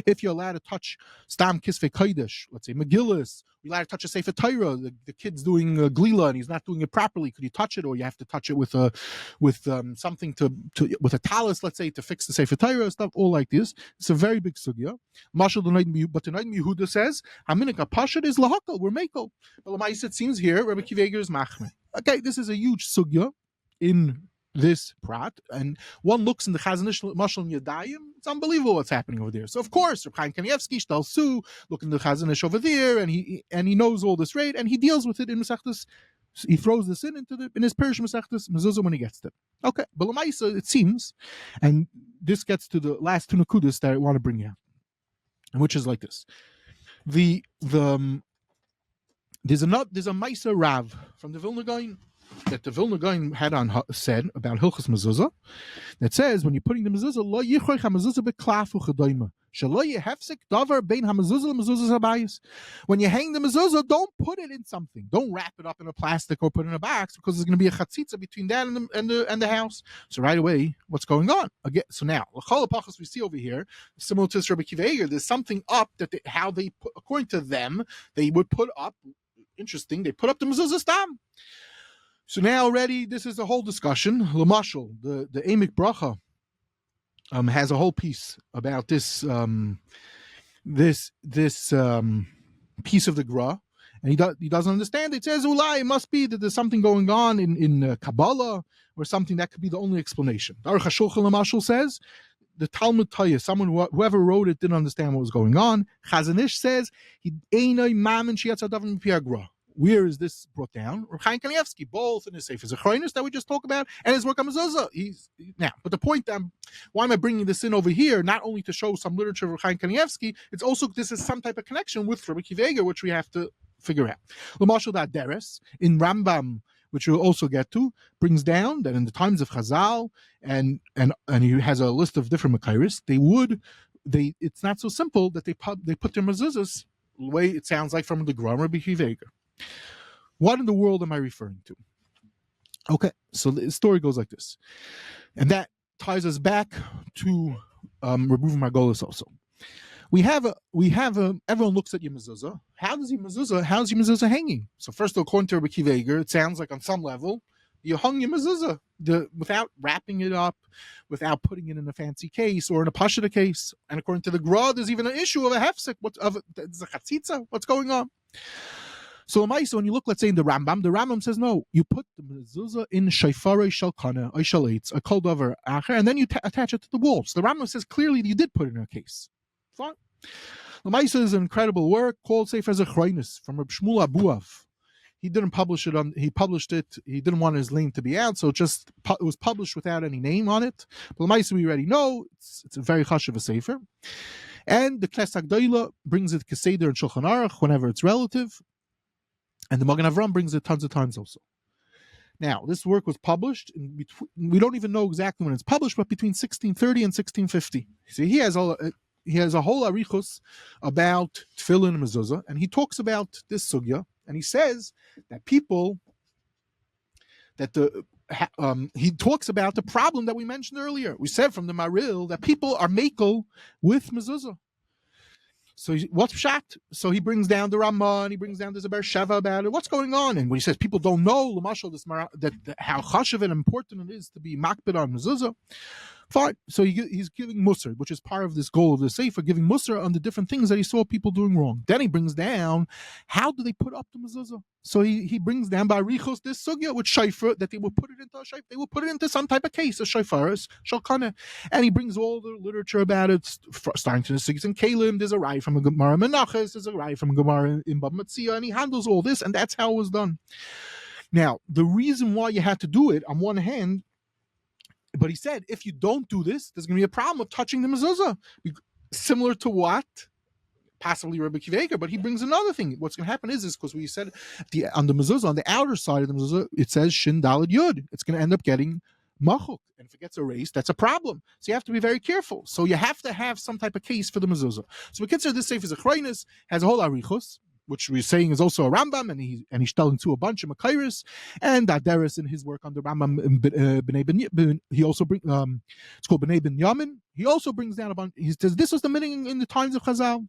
if you're allowed to touch Stam Kesav VeKabalah, let's say Megillas, you're allowed to touch a Sefer Torah, the kid's doing a glila and he's not doing it properly, could you touch it, or you have to touch it with something with a talus, let's say, to fix the Sefer Torah stuff, all like this. It's a very big sugya. But the Night Yehuda says Haminik Pashut is lahakal, we're meko. But it seems here Rabbi Akiva Eiger is machmer. Okay, this is a huge sugya in this prat, and one looks in the Chazanish Mashal Yadayim, it's unbelievable what's happening over there. So of course, Reb Chaim Kanievsky, Shtal Su, look in the Chazanish over there, and he knows all this rate, and he deals with it in Mesechtas. He throws this in his Perish Mesechtas Mezuzah when he gets to it. Okay, but Lamaisa, it seems, and this gets to the last two nakudas that I want to bring out, and which is like this: there's a Maisa Rav from the Vilna Gaon that the Vilna Gaon had said about Hilchos Mezuzah, that says when you're putting the Mezuzah, lo yichroich ha-mezuzah beklaf u'chadayma, shelo yehefsek davar bein ha-mezuzah le-mezuzah habayis. When you hang the Mezuzah, don't put it in something. Don't wrap it up in a plastic or put it in a box, because there's going to be a chatzitza between that and the house. So right away, what's going on? Again, so now, l'chol ha'pachos we see over here, similar to Rabbi Akiva Eiger, there's something up that how they put, according to them, they would put up. Interesting, they put up the Mezuzah stam. So now already this is a whole discussion. Lamashal, the Emek Bracha has a whole piece about this piece of the Gra, and he doesn't understand. It says Ulai, it must be that there's something going on in Kabbalah, or something that could be the only explanation. Aruch HaShulchan Lamashal says the Talmud Taya, whoever wrote it didn't understand what was going on. Chazanish says he einay mamen shiyatzadav mipi Gra. Where is this brought down? Reuvain Kanievsky, both in his Sefer Zechroinus that we just talked about, and his work on Mezuzah. Now, but the point, why am I bringing this in over here? Not only to show some literature of Reuvain Kanievsky, it's also this is some type of connection with Rabbi Akiva Eiger, which we have to figure out. L'mashal da deres in Rambam, which we'll also get to, brings down that in the times of Chazal, and he has a list of different Makairis, it's not so simple that they put their Mezuzahs the way it sounds like from the Gra Rabbi Akiva Eiger. What in the world am I referring to? Okay, so the story goes like this, and that ties us back to Reuvain Margolis also. We have everyone looks at your mezuzah. How's your mezuzah hanging? So first, according to Rabbi Akiva Eiger, it sounds like on some level you hung your mezuzah without wrapping it up, without putting it in a fancy case or in a pashta case. And according to the Gra, there's even an issue of a hefsek. There's a chatzitza. What's going on? So when you look, let's say in the Rambam says no. You put the mezuzah in shayfarei shalkana, oishaletz, a kol davar acher, and then you attach it to the wall. So the Rambam says clearly you did put it in a case. Fine. Lamaisa is an incredible work called Sefer Zechroinus from Reb Shmuel Abuav. He didn't publish it he published it. He didn't want his name to be out, so it was published without any name on it. But Lamaisa we already know it's a very hush of a sefer. And the Kesav VeKabalah brings it Keseder and Shulchan Aruch whenever it's relative. And the Magen Avram brings it tons of times also. Now, this work was published, we don't even know exactly when it's published, but between 1630 and 1650. See, he has a whole arichos about tefillin and mezuzah, and he talks about this sugya, and he says that he talks about the problem that we mentioned earlier. We said from the Maril that people are makel with mezuzah. So what's pshat? So he brings down the Rambam, and he brings down the Ber Sheva about it. What's going on? And when he says people don't know, that how chashuv and important it is to be makbid on mezuzah. Fine. So he's giving musar, which is part of this goal of the sefer, giving musar on the different things that he saw people doing wrong. Then he brings down how do they put up the mezuzah. So he brings down by richos this sugya with shayfer that they will put it into a shayfer. They will put it into some type of case, a shayfaris, shalkana, and he brings all the literature about it, starting to the Sigis and Kalim. There's a rai from a Gemara Menachos, there's a rai from a Gemara in Bab Metzia, and he handles all this, and that's how it was done. Now, the reason why you had to do it, on one hand, but he said, if you don't do this, there's going to be a problem of touching the mezuzah. Similar to what? Possibly Rabbi Eiger, but he brings another thing. What's going to happen is because we said on the mezuzah, on the outer side of the mezuzah, it says Shin Dalad Yud. It's going to end up getting machuk. And if it gets erased, that's a problem. So you have to be very careful. So you have to have some type of case for the mezuzah. So we consider this safe as a chreinus, has a whole arichos, which we're saying is also a Rambam, and he's telling to a bunch of Makairis, and Daderis in his work on the Rambam, he also brings, it's called B'nai Ben Yamin. He also brings down a bunch, he says this was the meaning in the times of Chazal.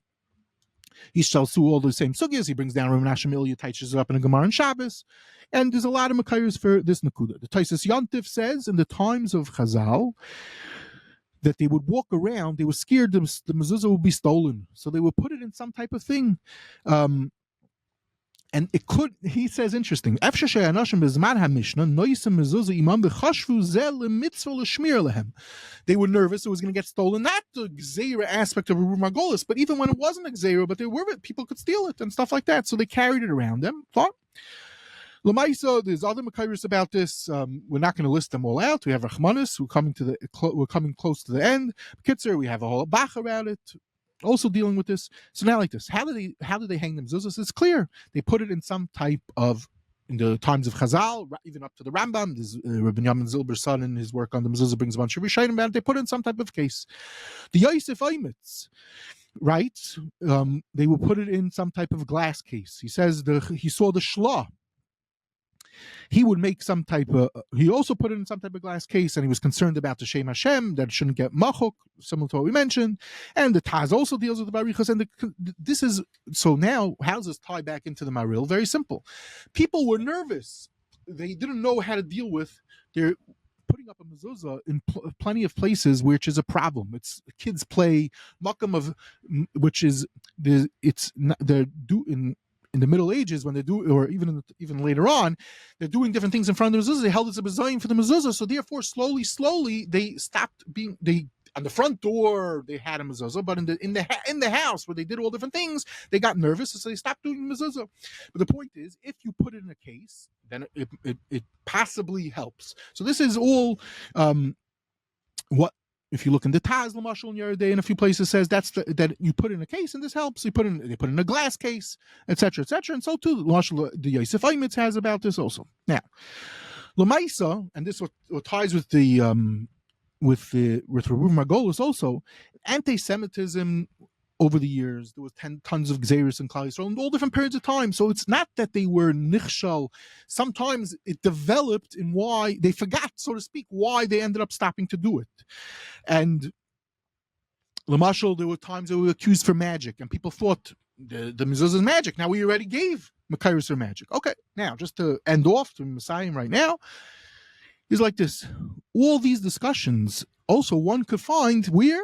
He tells through all the same sugyas, he brings down Reuven Margolis, teaches it up in a Gemara and Shabbos, and there's a lot of Makairis for this Nakuda. The Taisus Yontif says in the times of Chazal, that they would walk around, they were scared the mezuzah would be stolen. So they would put it in some type of thing. And it could, he says, interesting. They were nervous, it was going to get stolen. Not the Gzeira aspect of Reuvain Margolis, but even when it wasn't a Gzeira, but they were, people could steal it and stuff like that. So they carried it around them. Thought. Lamaisa, there's other Makairis about this. We're not going to list them all out. We have Rachmanis, we're coming close to the end. Kitzer, we have a whole Bach about it, also dealing with this. So now like this, how do they hang them mezuzahs? It's clear. They put it in some type of, in the times of Chazal, even up to the Rambam, there's Rabbi Yechiel Zilber's son in his work on the mezuzah brings a bunch of Rishonim about it. They put it in some type of case. The Yosef Aimitz, right? They will put it in some type of glass case. He says he saw the Shlah. He would make some type of, he also put it in some type of glass case, and he was concerned about the Shem Hashem, that it shouldn't get machuk, similar to what we mentioned. And the Taz also deals with the barichas. And this is, so now, how does this tie back into the Maril? Very simple. People were nervous. They didn't know how to deal with their putting up a mezuzah in plenty of places, which is a problem. It's kids play, makam of, which is, they're doing, in the Middle Ages, when they do, or even later on, they're doing different things in front of the mezuzah. They held it as a bazayin for the mezuzah. So therefore, slowly, they stopped being. On the front door, they had a mezuzah, but in the house where they did all different things, they got nervous, so they stopped doing mezuzah. But the point is, if you put it in a case, then it possibly helps. So this is all what. If you look in the Taz, Lamashal, and Yeridei, in a few places says that you put in a case and this helps. They put in a glass case, etc., and so too the Yosef Aimitz has about this also. Now, Lamaisa, and this what ties with the with Reuvain Margolis also, anti-Semitism over the years, there was tons of Gzeiros and Klal Yisrael in all different periods of time. So it's not that they were nichshal. Sometimes it developed in why they forgot, so to speak, why they ended up stopping to do it. And Lamashal, there were times they were accused for magic, and people thought the mezuzah is magic. Now we already gave Makairis for magic. Okay, now just to end off to Messiah right now, is like this. All these discussions, also one could find where,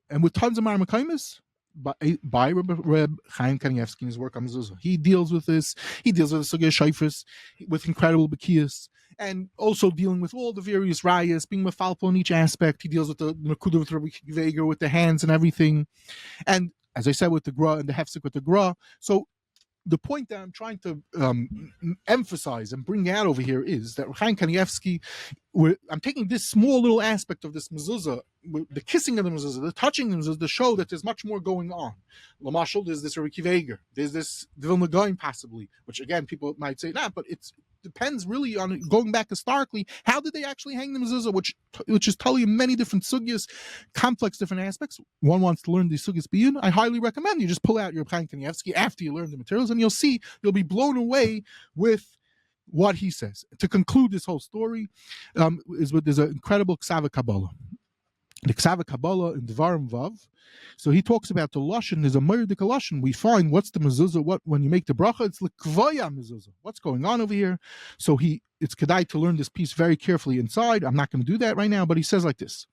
and with tons of Marmakaimis, by Reb Chaim Kanievsky in his work on mezuzah. He deals with this. He deals with the Sugya Shayfris with incredible Bekias, and also dealing with all the various rayas, being mafalpo in each aspect. He deals with the Nakuda with Rabbi Eiger, with the hands and everything. And as I said, with the Gra and the Hefsek with the Gra. So the point that I'm trying to emphasize and bring out over here is that Reuvain Kanievsky, I'm taking this small little aspect of this mezuzah, the kissing of the mezuzah, the touching of the mezuzah, to show that there's much more going on. Lamashal, there's this Eiger, there's this Vilna Gaon possibly, which again people might say not, but it depends really on going back historically. How did they actually hang the mezuzah, which is totally many different sugyas, complex different aspects. One wants to learn these sugyas biyun. I highly recommend you just pull out your Reuvain Kanievsky after you learn the materials, and you'll be blown away with what he says. To conclude this whole story, there's an incredible Kesav VeKabalah. The Kesav VeKabalah in Dvarim Vav. So he talks about the lashon. There's a Mordechai lashon. We find what's the mezuzah. When you make the bracha, it's l'kvaya mezuzah. What's going on over here? So it's kedai to learn this piece very carefully inside. I'm not going to do that right now, but he says like this.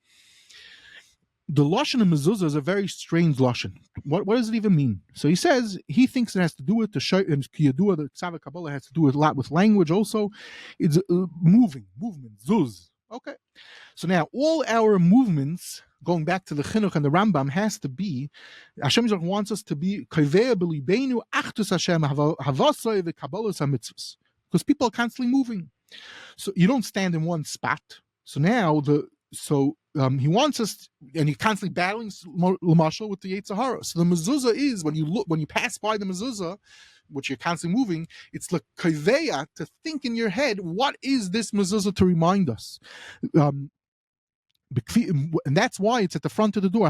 The lashon of mezuzah is a very strange lashon. What does it even mean? So he says he thinks it has to do with the kiyadua. The Kesav VeKabalah has to do with a lot with language. Also, it's movement, zuz. Okay, so now all our movements, going back to the Chinuch and the Rambam, has to be, Hashem wants us to be beinu achtus Hashem havasai v'kabalas hamitzvos, because people are constantly moving. So you don't stand in one spot. So now he wants us, and he's constantly battling l'mashal with the Yetzer Hara. So the mezuzah is when you pass by the mezuzah, which you're constantly moving, it's the kaveya to think in your head, what is this mezuzah to remind us? And that's why it's at the front of the door.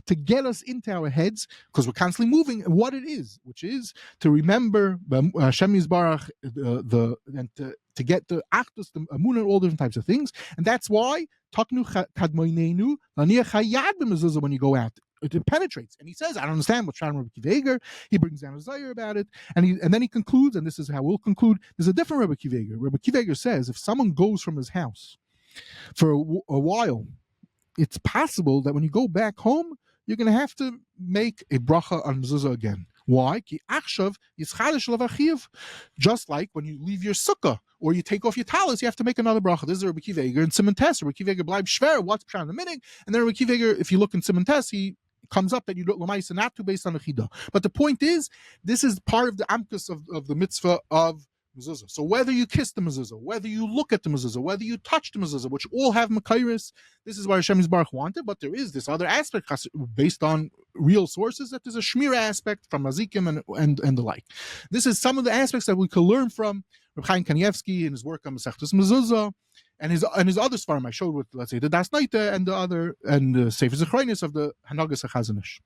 To get us into our heads, because we're constantly moving, what it is, which is to remember Hashem Yisbarach, and to get the achdus, the amun, and all different types of things. And that's why taknu kadmoinenu laniach hayad b'mezuzah when you go out. It penetrates, and he says, "I don't understand what's trying to Eiger." He brings down a Zayir about it, and then he concludes, and this is how we'll conclude. There's a different Reuvain Eiger. Reuvain Eiger says, if someone goes from his house for a while, it's possible that when you go back home, you're going to have to make a bracha on mezuzah again. Why? Just like when you leave your sukkah or you take off your talis, you have to make another bracha. This is Reuvain Eiger in Siman Tes. Reuvain Eiger bleib shver. What's pshat the minig? And then Reuvain Eiger, if you look in Siman Tes, he comes up that you don't lamaisa not to based on the chida. But the point is, this is part of the amkus of the mitzvah of mezuzah. So whether you kiss the mezuzah, whether you look at the mezuzah, whether you touch the mezuzah, which all have makairis, this is what Hashem Yisbarach wanted. But there is this other aspect based on real sources, that there's a shmira aspect from mazikim and the like. This is some of the aspects that we could learn from Reuvain Kanievsky in his work on Masechtos mezuzah. And his other svarim I showed with, let's say, the Das Noite and the other, and the Sefer Zechronis of the Hanagas HaChazon Ish.